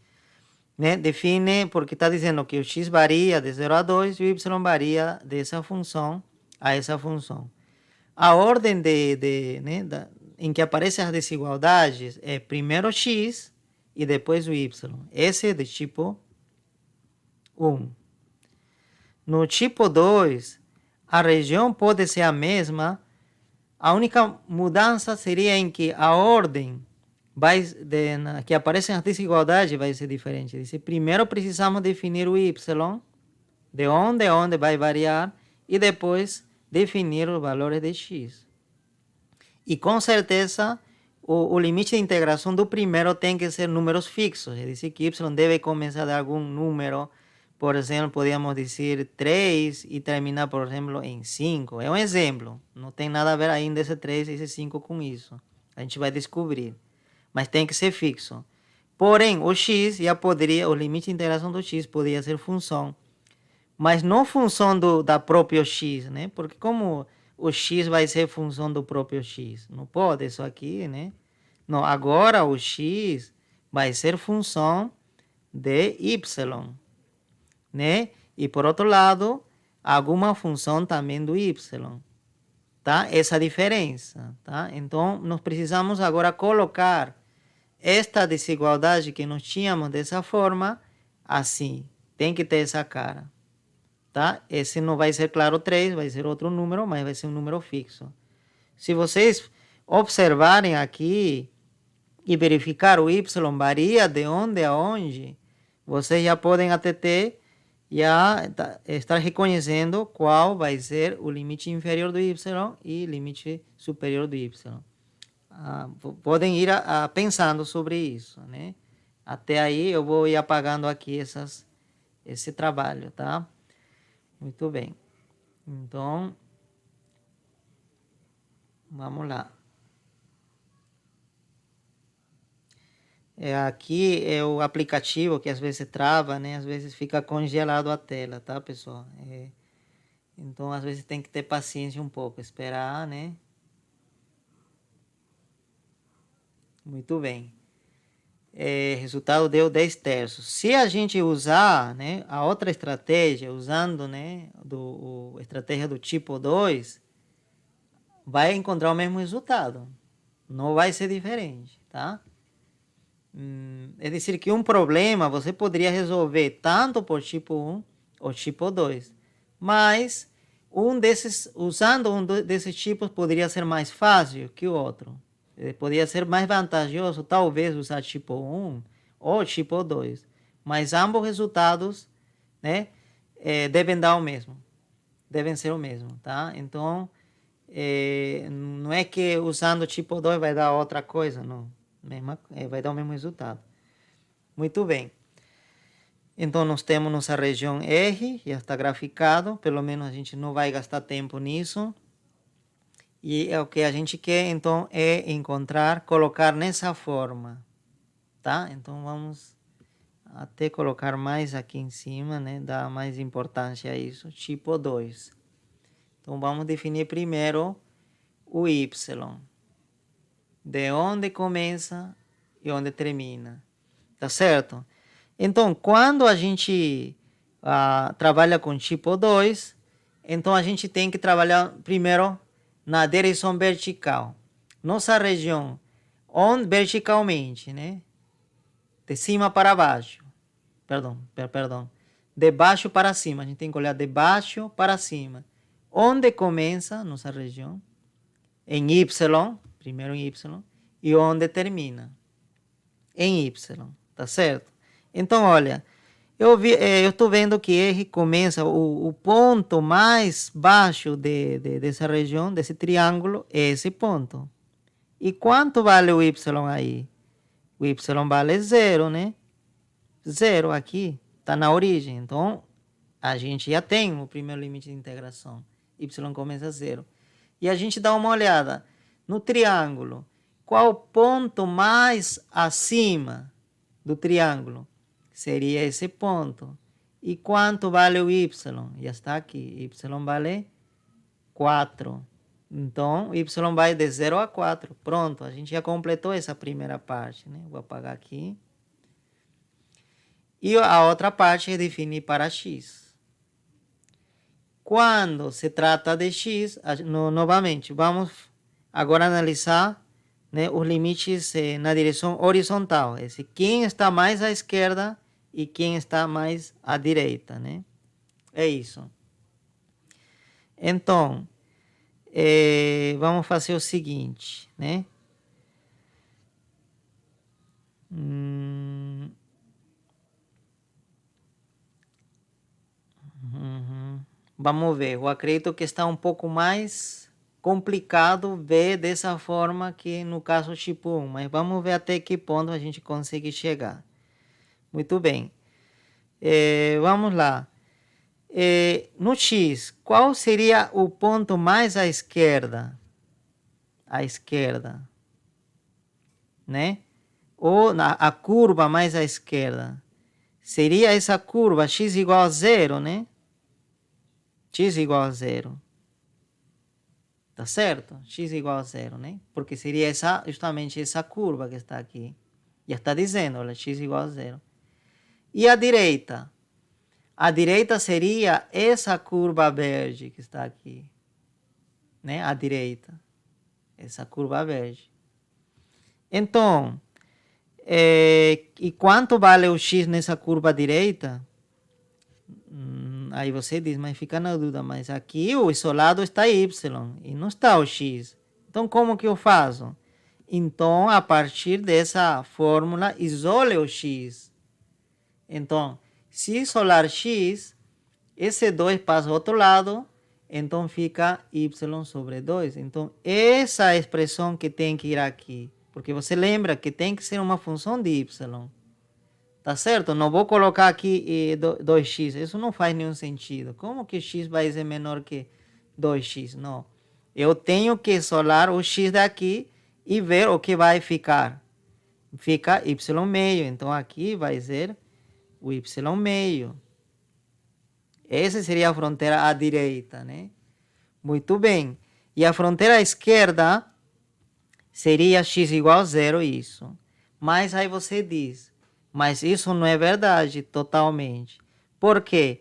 Né? Define porque está dizendo que o x varia de 0 a 2 e o y varia dessa função a essa função. A ordem né, em que aparecem as desigualdades é primeiro x e depois o y. Esse é de tipo 1. No tipo 2, a região pode ser a mesma, a única mudança seria em que a ordem que aparecem as desigualdades vai ser diferente. Diz, primeiro precisamos definir o y, de onde a onde vai variar, e depois definir os valores de x. E com certeza o limite de integração do primeiro tem que ser números fixos, é dizer, que y deve começar de algum número, por exemplo, podíamos dizer 3 e terminar, por exemplo, em 5. É um exemplo, não tem nada a ver ainda esse 3 e esse 5 com isso. A gente vai descobrir, mas tem que ser fixo. Porém, o x já poderia, o limite de integração do x poderia ser função, mas não função da própria x, né? Porque como o x vai ser função do próprio x? Não pode isso aqui, né? Não, agora o x vai ser função de y, né? E por outro lado, alguma função também do y, tá? Essa diferença, tá? Então, nós precisamos agora colocar esta desigualdade que nós tínhamos dessa forma, assim, tem que ter essa cara, tá? Esse não vai ser, claro, 3, vai ser outro número, mas vai ser um número fixo. Se vocês observarem aqui e verificar o y varia de onde a onde, vocês já podem até ter, já estar reconhecendo qual vai ser o limite inferior do y e limite superior do y. Podem ir pensando sobre isso, né? Até aí eu vou ir apagando aqui esse trabalho, tá? Muito bem. Então, vamos lá. Aqui é o aplicativo que às vezes trava, né? Às vezes fica congelado a tela, tá, pessoal? Então, às vezes tem que ter paciência um pouco, esperar, né? Muito bem. Resultado deu 10 terços. Se a gente usar, né, a outra estratégia, usando, né, estratégia do tipo 2, vai encontrar o mesmo resultado. Não vai ser diferente, tá? É dizer, que um problema você poderia resolver tanto por tipo 1 ou tipo 2. Mas usando um desses tipos poderia ser mais fácil que o outro. Poderia ser mais vantajoso, talvez, usar tipo 1 ou tipo 2. Mas ambos resultados, né, devem dar o mesmo. Devem ser o mesmo, tá? Então, não é que usando tipo 2 vai dar outra coisa, não. Vai dar o mesmo resultado. Muito bem. Então, nós temos nossa região R, já está graficado. Pelo menos a gente não vai gastar tempo nisso. E o que a gente quer, então, é colocar nessa forma, tá? Então, vamos até colocar mais aqui em cima, né? Dar mais importância a isso. Tipo 2. Então, vamos definir primeiro o y. De onde começa e onde termina. Tá certo? Então, quando a gente trabalha com tipo 2, então a gente tem que trabalhar primeiro na direção vertical. Nossa região verticalmente, né? De cima para baixo. Perdão. De baixo para cima. A gente tem que olhar de baixo para cima. Onde começa nossa região? Em Y, primeiro em Y, e onde termina? Em Y, tá certo? Então, olha, eu estou vendo que R começa, o ponto mais baixo dessa região, desse triângulo, é esse ponto. E quanto vale o Y aí? O Y vale 0, né? 0 aqui, está na origem. Então, a gente já tem o primeiro limite de integração. Y começa a 0. E a gente dá uma olhada no triângulo. Qual o ponto mais acima do triângulo? Seria esse ponto. E quanto vale o y? Já está aqui. Y vale 4. Então, y vai de 0 a 4. Pronto, a gente já completou essa primeira parte, né? Vou apagar aqui. E a outra parte é definir para x. Quando se trata de x, novamente, vamos agora analisar né, os limites na direção horizontal. Esse, quem está mais à esquerda e quem está mais à direita, né? É isso. Então, vamos fazer o seguinte, né? Vamos ver, eu acredito que está um pouco mais complicado ver dessa forma que no caso tipo 1, mas vamos ver até que ponto a gente consegue chegar. Muito bem. Vamos lá. No X, qual seria o ponto mais à esquerda? À esquerda, né? Ou a curva mais à esquerda. Seria essa curva x igual a 0, né? X igual a 0. Tá certo? X igual a 0, né? Porque seria justamente essa curva que está aqui. Já está dizendo, olha, x igual a 0. E a direita? A direita seria essa curva verde que está aqui, né? A direita. Essa curva verde. Então, e quanto vale o x nessa curva direita? Aí você diz, mas fica na dúvida, mas aqui o isolado está y e não está o x. Então, como que eu faço? Então, a partir dessa fórmula, isole o x. Então, se isolar x, esse 2 passa ao outro lado, então fica y sobre 2. Então, essa é a expressão que tem que ir aqui. Porque você lembra que tem que ser uma função de y. Tá certo? Não vou colocar aqui 2x. Isso não faz nenhum sentido. Como que x vai ser menor que 2x? Não. Eu tenho que isolar o x daqui e ver o que vai ficar. Fica y meio. Então, aqui vai ser o y meio. Essa seria a fronteira à direita, né? Muito bem. E a fronteira à esquerda seria x igual a 0, isso. Mas aí você diz, mas isso não é verdade totalmente. Por quê?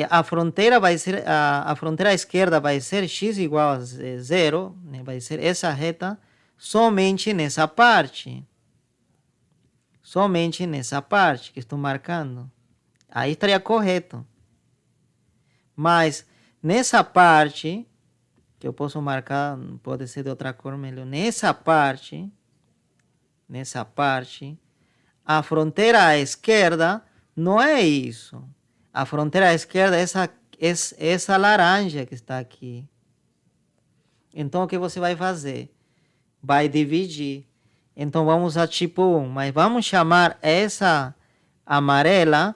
A fronteira vai ser, a fronteira à esquerda vai ser x igual a 0, né? Vai ser essa reta somente nessa parte. Somente nessa parte que estou marcando. Aí estaria correto. Mas nessa parte, que eu posso marcar, pode ser de outra cor melhor. Nessa parte, a fronteira à esquerda não é isso. A fronteira à esquerda é essa laranja que está aqui. Então, o que você vai fazer? Vai dividir. Então, vamos usar tipo 1. Mas vamos chamar essa amarela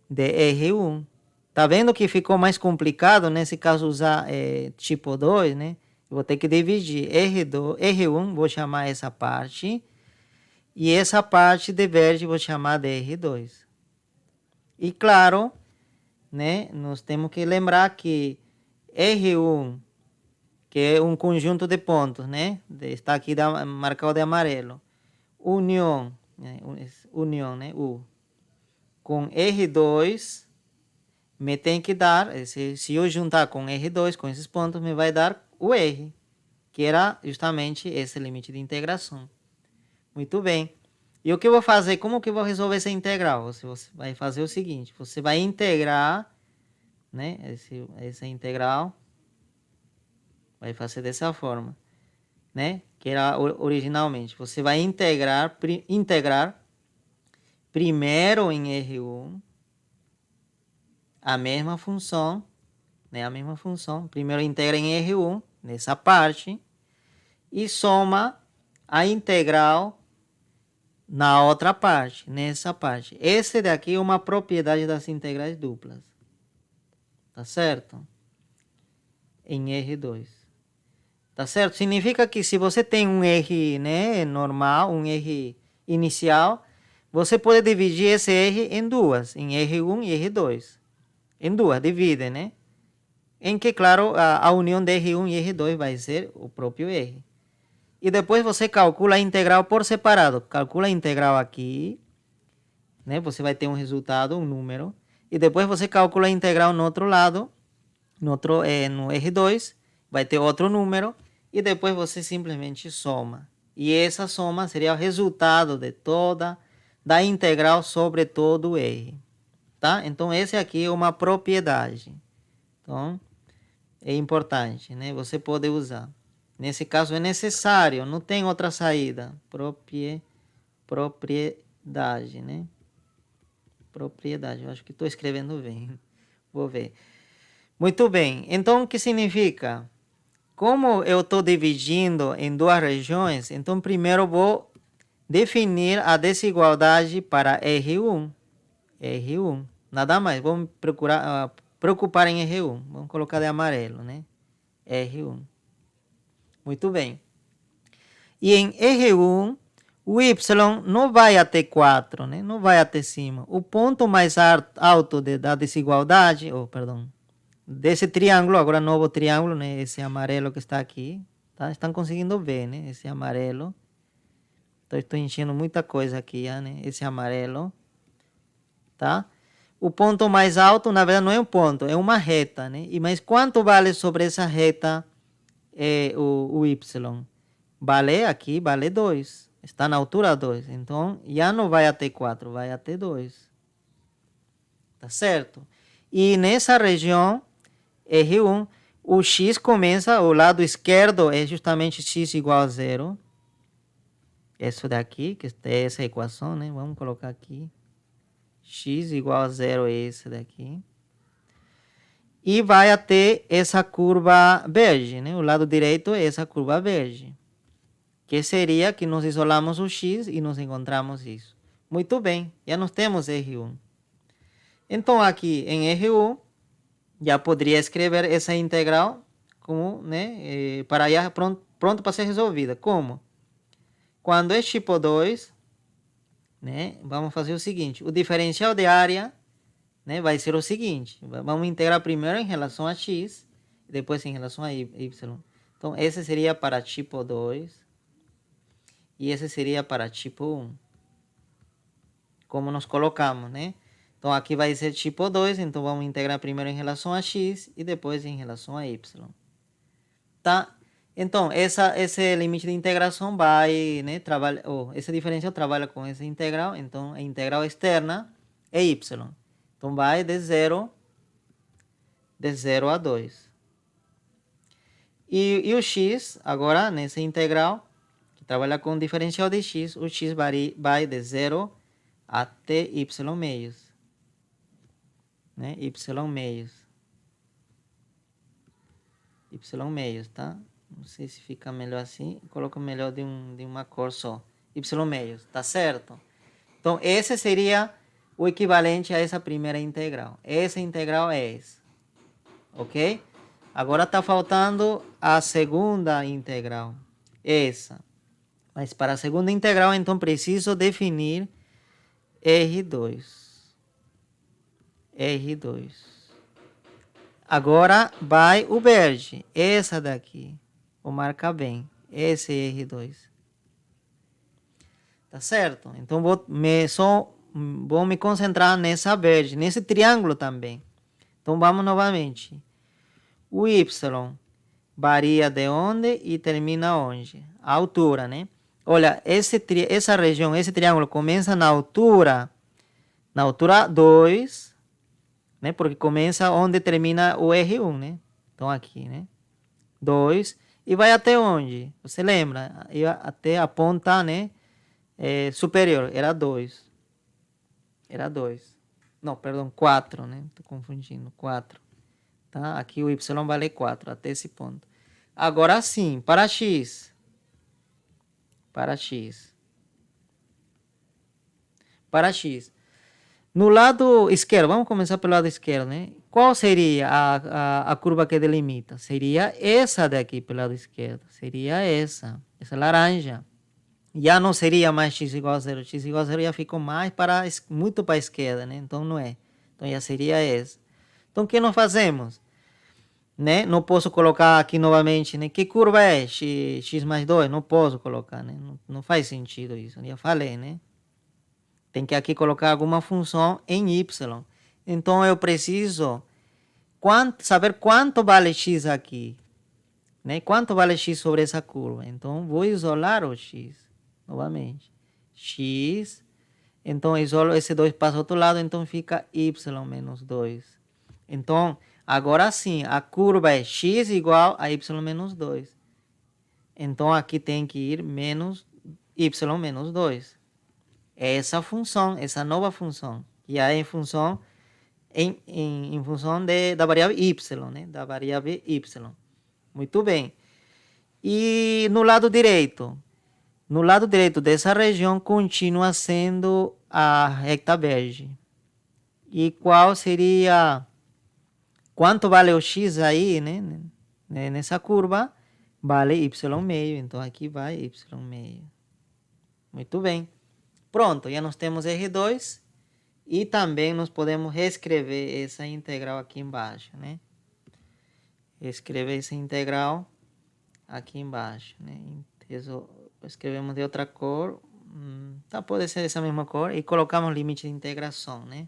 de R1. Tá vendo que ficou mais complicado nesse caso usar tipo 2, né? Eu vou ter que dividir R1, vou chamar essa parte. E essa parte de verde vou chamar de R2. E claro, né, nós temos que lembrar que R1, que é um conjunto de pontos, né? Está aqui marcado de amarelo. União, né? Né? U. Com R2, me tem que dar, se eu juntar com R2, com esses pontos, me vai dar o R, que era justamente esse limite de integração. Muito bem. E o que eu vou fazer? Como que eu vou resolver essa integral? Você vai fazer o seguinte, você vai integrar, né, essa integral, vai fazer dessa forma, né, que era originalmente. Você vai integrar primeiro em R1 a mesma função, né, a mesma função. Primeiro integra em R1, nessa parte, e soma a integral na outra parte, nessa parte. Esse daqui é uma propriedade das integrais duplas. Tá certo? Em R2. Tá certo? Significa que se você tem um R, né, normal, um R inicial, você pode dividir esse R em duas, em R1 e R2. Em duas, divide, né? Em que, claro, a união de R1 e R2 vai ser o próprio R. E depois você calcula a integral por separado. Calcula a integral aqui, né? Você vai ter um resultado, um número. E depois você calcula a integral no outro lado, no R2, vai ter outro número. e depois você simplesmente soma. E essa soma seria o resultado de toda da integral sobre todo o R. Tá? Então, esse aqui é uma propriedade. Então, é importante, né? Você pode usar. Nesse caso, é necessário, não tem outra saída. Propriedade, né? Propriedade, eu acho que estou escrevendo bem. Vou ver. Muito bem. Então, o que significa? Como eu estou dividindo em duas regiões, então primeiro vou definir a desigualdade para R1. R1. Nada mais. Vamos preocupar em R1. Vamos colocar de amarelo, né? R1. Muito bem. E em R1, o Y não vai até 4, né? Não vai até cima. O ponto mais alto da desigualdade, desse triângulo, agora novo triângulo, né? Esse amarelo que está aqui, tá? Estão conseguindo ver, né? Esse amarelo. Então, estou enchendo muita coisa aqui, né? Esse amarelo, tá? O ponto mais alto, na verdade, não é um ponto, é uma reta, né? Mas quanto vale sobre essa reta o Y? Vale 2. Está na altura 2. Então, já não vai até 4, vai até 2. Tá certo? E nessa região, R1, o X começa, o lado esquerdo é justamente X igual a 0. Isso daqui, que é essa equação, né? Vamos colocar aqui. X igual a 0 é esse daqui. E vai até essa curva verde, né? O lado direito é essa curva verde. Que seria que nós isolamos o X e nos encontramos isso. Muito bem, já nós temos R1. Então, aqui em R1, já poderia escrever essa integral como, né, para já pronto para ser resolvida. Como? Quando é tipo 2, né, vamos fazer o seguinte. O diferencial de área, né, vai ser o seguinte. Vamos integrar primeiro em relação a x, depois em relação a y. Então, esse seria para tipo 2 e esse seria para tipo 1. Como nós colocamos, né? Então, aqui vai ser tipo 2, então vamos integrar primeiro em relação a x e depois em relação a y. Tá? Então, esse limite de integração vai, né, esse diferencial trabalha com essa integral, então a integral externa é y. Então, vai de 0 a 2. E o x, agora, nessa integral, que trabalha com o diferencial de x, o x vai de 0 até y meios. Né? Y meios. Y meios, tá? Não sei se fica melhor assim. Coloco melhor de uma cor só. Y meios, tá certo? Então, esse seria o equivalente a essa primeira integral. Essa integral é essa. Ok? Agora está faltando a segunda integral. Essa. Mas para a segunda integral, então, preciso definir R2. R2. Agora vai o verde. Essa daqui. Vou marcar bem. Esse R2. Tá certo? Então vou me concentrar nessa verde. Nesse triângulo também. Então vamos novamente. O Y varia de onde e termina onde? A altura, né? Olha, essa região, esse triângulo começa na altura 2, né? Porque começa onde termina o R1, né? Então aqui, né? 2. E vai até onde? Você lembra? Até a ponta, né? Superior. Era 2. Era 2. Não, perdão, 4, né? Tô confundindo. 4. Tá? Aqui o Y vale 4, até esse ponto. Agora sim, para X. Para X. Para X. No lado esquerdo, vamos começar pelo lado esquerdo, né? Qual seria a curva que delimita? Seria essa daqui pelo lado esquerdo. Seria essa laranja. Já não seria mais x igual a 0. X igual a 0 já ficou muito para a esquerda, né? Então não é. Então já seria essa. Então o que nós fazemos? Né? Não posso colocar aqui novamente, né? Que curva é? X mais 2? Não posso colocar, né? Não faz sentido isso. Eu já falei, né? Tem que aqui colocar alguma função em y. Então eu preciso saber quanto vale x aqui. né? Quanto vale x sobre essa curva? Então, vou isolar o x, novamente. X, então isolo esse 2 para o outro lado, então fica y menos 2. Então, agora sim, a curva é x igual a y menos 2. Então, aqui tem que ir menos y menos 2. É essa função, essa nova função, que é em função, em função da variável y, né? Da variável y. Muito bem. E no lado direito? No lado direito dessa região continua sendo a reta verde. E qual seria... Quanto vale o x aí, né? Nessa curva, vale y meio. Então, aqui vai y meio. Muito bem. Pronto, já nós temos R2. E também nós podemos reescrever essa integral aqui embaixo, né? Escrever essa integral aqui embaixo, né? Escrevemos de outra cor, tá, pode ser essa mesma cor, e colocamos limite de integração, né?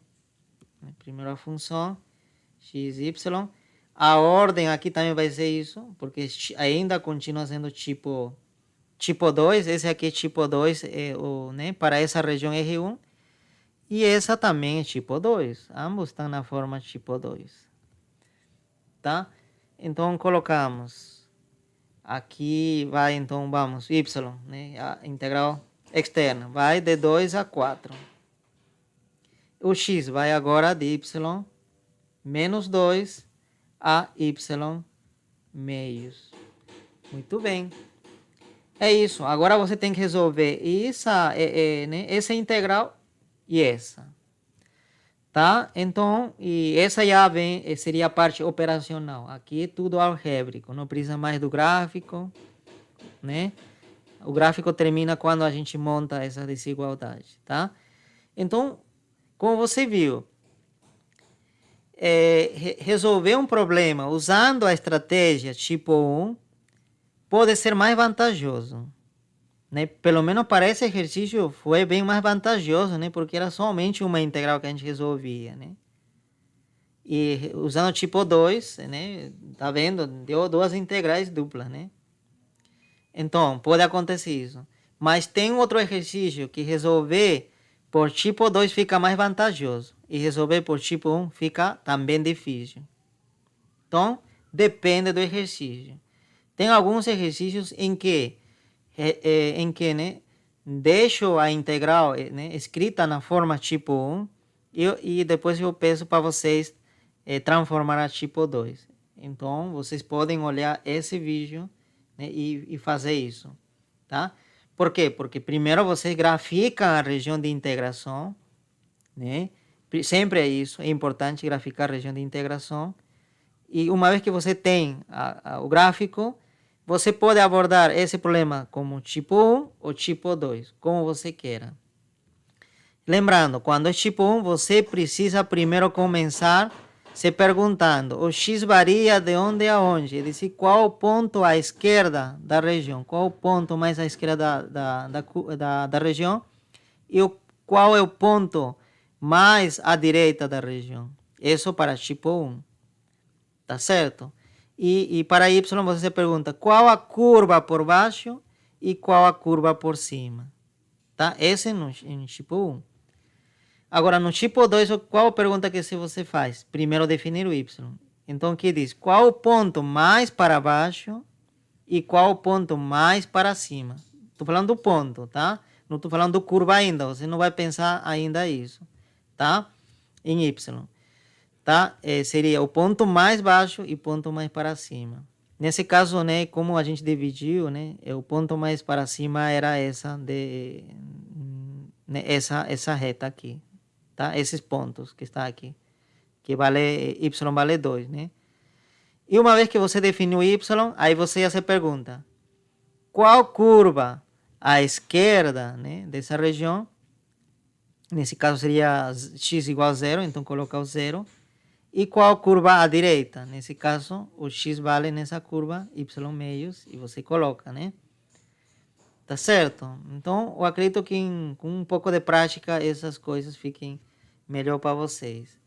Primeiro a função x, y. A ordem aqui também vai ser isso, porque ainda continua sendo tipo 2. Esse aqui é tipo 2, né? Para essa região R1. E essa também é tipo 2. Ambos estão na forma tipo 2. Tá? Então, colocamos. Aqui vai, então, vamos, y, né? A integral externa. Vai de 2 a 4. O x vai agora de y menos 2 a y meios. Muito bem. É isso. Agora você tem que resolver né? Essa integral e essa. Tá? Então, e essa já vem, seria a parte operacional. Aqui é tudo algébrico, não precisa mais do gráfico, né? O gráfico termina quando a gente monta essa desigualdade, tá? Então, como você viu, resolver um problema usando a estratégia tipo 1 pode ser mais vantajoso, né? Pelo menos para esse exercício foi bem mais vantajoso, né? Porque era somente uma integral que a gente resolvia, né? E usando tipo 2, né? Tá vendo? Deu duas integrais duplas, né? Então, pode acontecer isso. Mas tem outro exercício que resolver por tipo 2 fica mais vantajoso. E resolver por tipo 1 fica também difícil. Então, depende do exercício. Tem alguns exercícios em que, né, deixo a integral, né, escrita na forma tipo 1 e depois eu peço para vocês transformar a tipo 2. Então, vocês podem olhar esse vídeo, né, e fazer isso. Tá? Por quê? Porque primeiro vocês graficam a região de integração, né? Sempre é isso, é importante graficar a região de integração. E uma vez que você tem o gráfico, você pode abordar esse problema como tipo 1 ou tipo 2, como você queira. Lembrando, quando é tipo 1, você precisa primeiro começar se perguntando, o x varia de onde a onde? Ele diz qual o ponto à esquerda da região, qual o ponto mais à esquerda da região e qual é o ponto mais à direita da região. Isso para tipo 1. Tá certo? E para y você se pergunta qual a curva por baixo e qual a curva por cima. Tá? Esse é no tipo 1. Agora, no tipo 2, qual a pergunta que você faz? Primeiro definir o y. Então, aqui diz qual o ponto mais para baixo e qual o ponto mais para cima. Estou falando do ponto, tá? Não estou falando do curva ainda. Você não vai pensar ainda isso, tá? Em y. Tá? Seria o ponto mais baixo e ponto mais para cima. Nesse caso, né, como a gente dividiu, né, o ponto mais para cima era essa né, essa reta aqui, tá? Esses pontos que está aqui, que vale y vale 2, né? E uma vez que você definiu y, aí você já se pergunta qual curva à esquerda, né, dessa região, nesse caso seria x igual a 0, então coloca o 0. E qual curva à direita? Nesse caso, o x vale nessa curva, y meios, e você coloca, né? Tá certo? Então, eu acredito que com um pouco de prática, essas coisas fiquem melhor para vocês.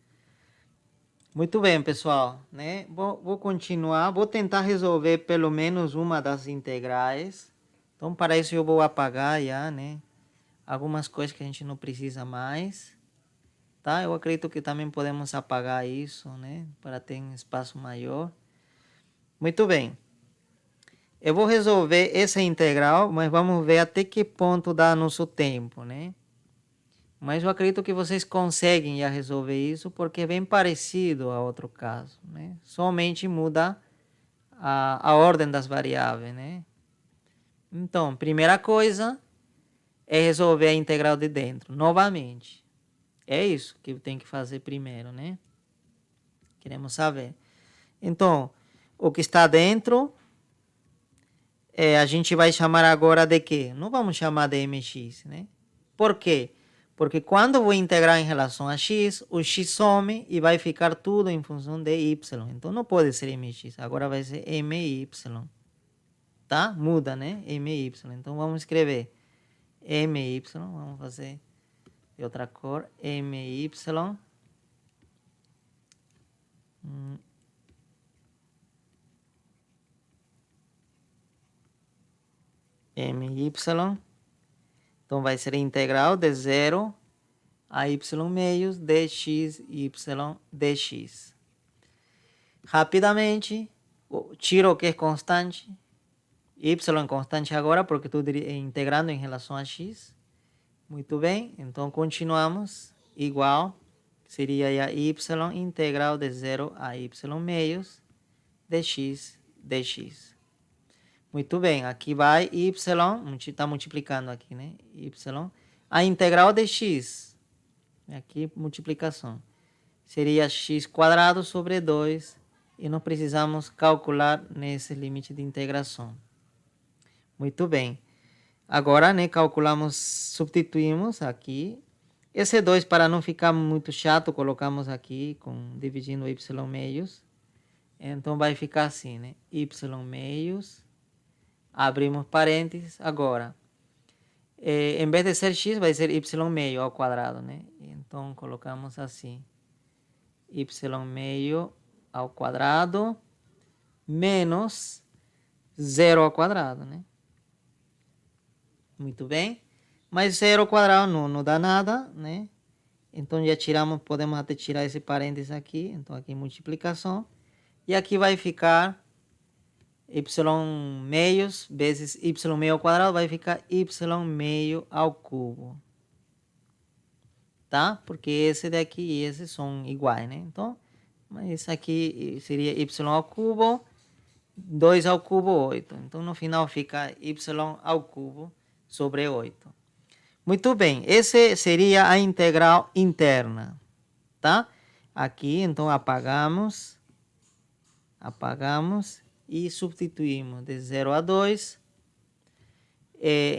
Muito bem, pessoal, né? Vou continuar, vou tentar resolver pelo menos uma das integrais. Então, para isso eu vou apagar já, né? Algumas coisas que a gente não precisa mais, tá? Eu acredito que também podemos apagar isso, né? Para ter um espaço maior. Muito bem. Eu vou resolver essa integral, mas vamos ver até que ponto dá nosso tempo, né? Mas eu acredito que vocês conseguem já resolver isso, porque é bem parecido a outro caso, né? Somente muda a ordem das variáveis, né? Então, primeira coisa é resolver a integral de dentro, novamente. É isso que eu tenho que fazer primeiro, né? Queremos saber. Então, o que está dentro, a gente vai chamar agora de quê? Não vamos chamar de mx, né? Por quê? Porque quando eu vou integrar em relação a x, o x some e vai ficar tudo em função de y. Então não pode ser mx, agora vai ser my. Tá? Muda, né? my. Então vamos escrever my, vamos fazer de outra cor, my. My. Então vai ser integral de 0 a y meios dx, y dx. Rapidamente, tiro o que é constante. Y é constante agora porque estou integrando em relação a x. Muito bem, então continuamos. Igual, seria a y integral de 0 a y meios dx dx. Muito bem, aqui vai y, está multiplicando aqui, né? Y, a integral de x, aqui multiplicação, seria x quadrado sobre 2, e não precisamos calcular nesse limite de integração. Muito bem, agora, né, calculamos, substituímos aqui, esse 2 para não ficar muito chato, colocamos aqui, dividindo y meios, então vai ficar assim, né? Y meios, abrimos parênteses, agora, em vez de ser x, vai ser y meio ao quadrado, né? Então, colocamos assim, y meio ao quadrado menos 0 ao quadrado, né? Muito bem. Mas 0 ao quadrado não dá nada, né? Então, já tiramos, podemos até tirar esse parênteses aqui. Então, aqui multiplicação. E aqui vai ficar y meios vezes y meio ao quadrado, vai ficar y meio ao cubo. Tá? Porque esse daqui e esse são iguais, né? Então, mas esse aqui seria y ao cubo, 2 ao cubo, 8. Então, no final fica y ao cubo sobre 8. Muito bem, essa seria a integral interna, tá? Aqui, então, apagamos e substituímos de 0 a 2.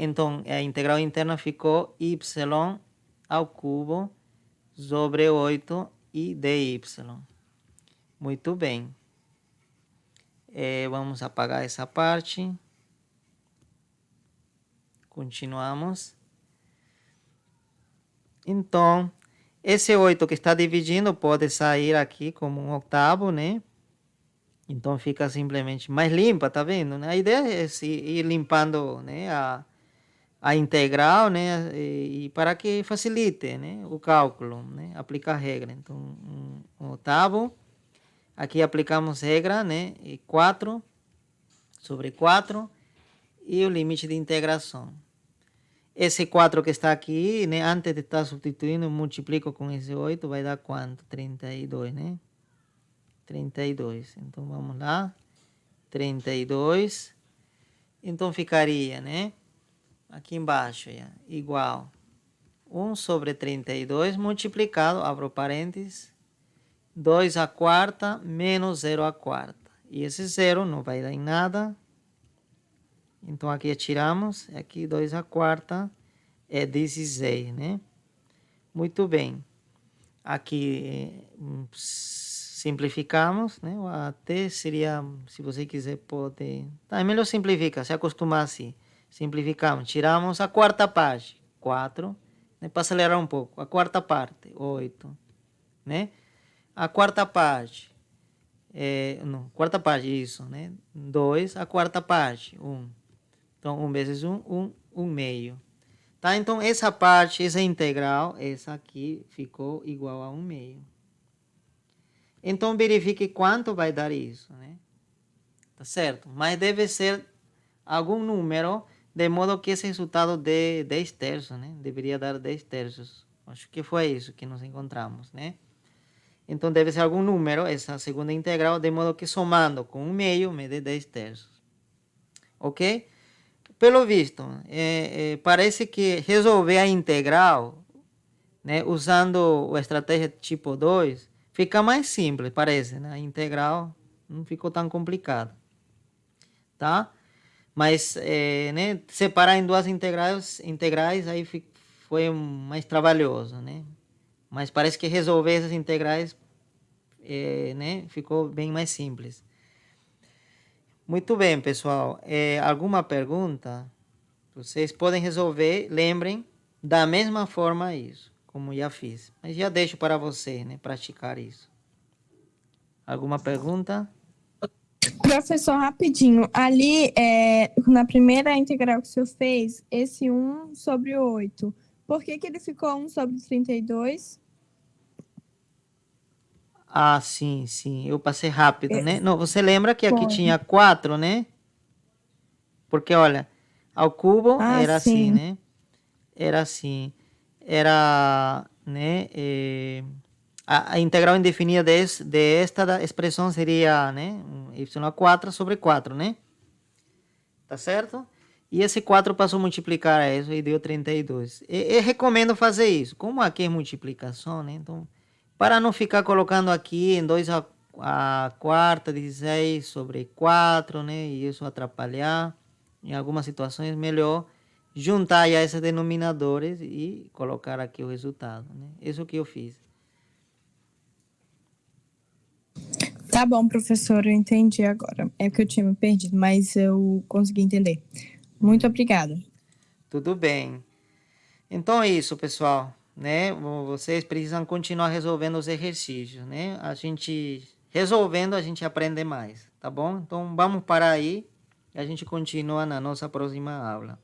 Então, a integral interna ficou y ao cubo sobre 8 e dy. Muito bem. Vamos apagar essa parte. Continuamos. Então, esse 8 que está dividindo pode sair aqui como um octavo, né? Então fica simplesmente mais limpa, tá vendo? A ideia é ir limpando, né, a integral, né, e para que facilite, né, o cálculo, né, aplicar regra. Então, um oitavo, aqui aplicamos regra, né, 4 sobre 4 e o limite de integração. Esse 4 que está aqui, né, antes de estar substituindo, multiplico com esse 8, vai dar quanto? 32, né? 32. Então, vamos lá. 32. Então, ficaria, né? Aqui embaixo, já, igual 1 sobre 32 multiplicado, abro parênteses, 2 à quarta menos 0 à quarta. E esse 0 não vai dar em nada. Então, aqui tiramos. Aqui 2 à quarta é 16, né? Muito bem. Aqui simplificamos, né? O AT seria, se você quiser, pode... Tá, é melhor simplificar, se acostumar assim. Simplificamos, tiramos a quarta parte, 4, né? Para acelerar um pouco. A quarta parte, 8, né? a quarta parte. Não, quarta parte, isso, né? 2, a quarta parte, 1. Então, 1 vezes 1, 1 meio. Tá? Então, essa parte, essa integral, essa aqui ficou igual a 1 meio. Então, verifique quanto vai dar isso, né? Tá certo? Mas deve ser algum número, de modo que esse resultado dê 10 terços, né? Deveria dar 10 terços. Acho que foi isso que nos encontramos, né? Então, deve ser algum número, essa segunda integral, de modo que somando com 1 meio, me dê 10 terços. Ok? Pelo visto, parece que resolver a integral, né, usando a estratégia tipo 2, fica mais simples, parece, né? A integral não ficou tão complicada, tá? Mas, né, separar em duas integrais aí foi mais trabalhoso, né? Mas parece que resolver essas integrais, né, ficou bem mais simples. Muito bem, pessoal. Alguma pergunta? Vocês podem resolver, lembrem, da mesma forma isso, como já fiz. Mas já deixo para você, né, praticar isso. Alguma pergunta? Professor, rapidinho. Ali, na primeira integral que o senhor fez, esse 1 sobre 8, por que ele ficou 1 sobre 32? Ah, sim, sim. Eu passei rápido, É, né? Não, você lembra que aqui Foi. tinha 4, né? Porque, olha, ao cubo Ah, era assim, sim. né? Era assim. Era, né? A integral indefinida de esta expressão seria, né? Y a 4 sobre 4, né? Tá certo? E esse 4 passou a multiplicar isso e deu 32. Eu recomendo fazer isso. Como aqui é multiplicação, né? Então, para não ficar colocando aqui em 2 a quarta, 16 sobre 4, né? E isso atrapalhar. Em algumas situações, melhor juntar já esses denominadores e colocar aqui o resultado, né? Isso que eu fiz. Tá bom, professor, eu entendi agora. É que eu tinha me perdido, mas eu consegui entender. Muito obrigada. Tudo bem. Então é isso, pessoal, né? Vocês precisam continuar resolvendo os exercícios, né? A gente resolvendo, a gente aprende mais, tá bom? Então vamos parar aí e a gente continua na nossa próxima aula.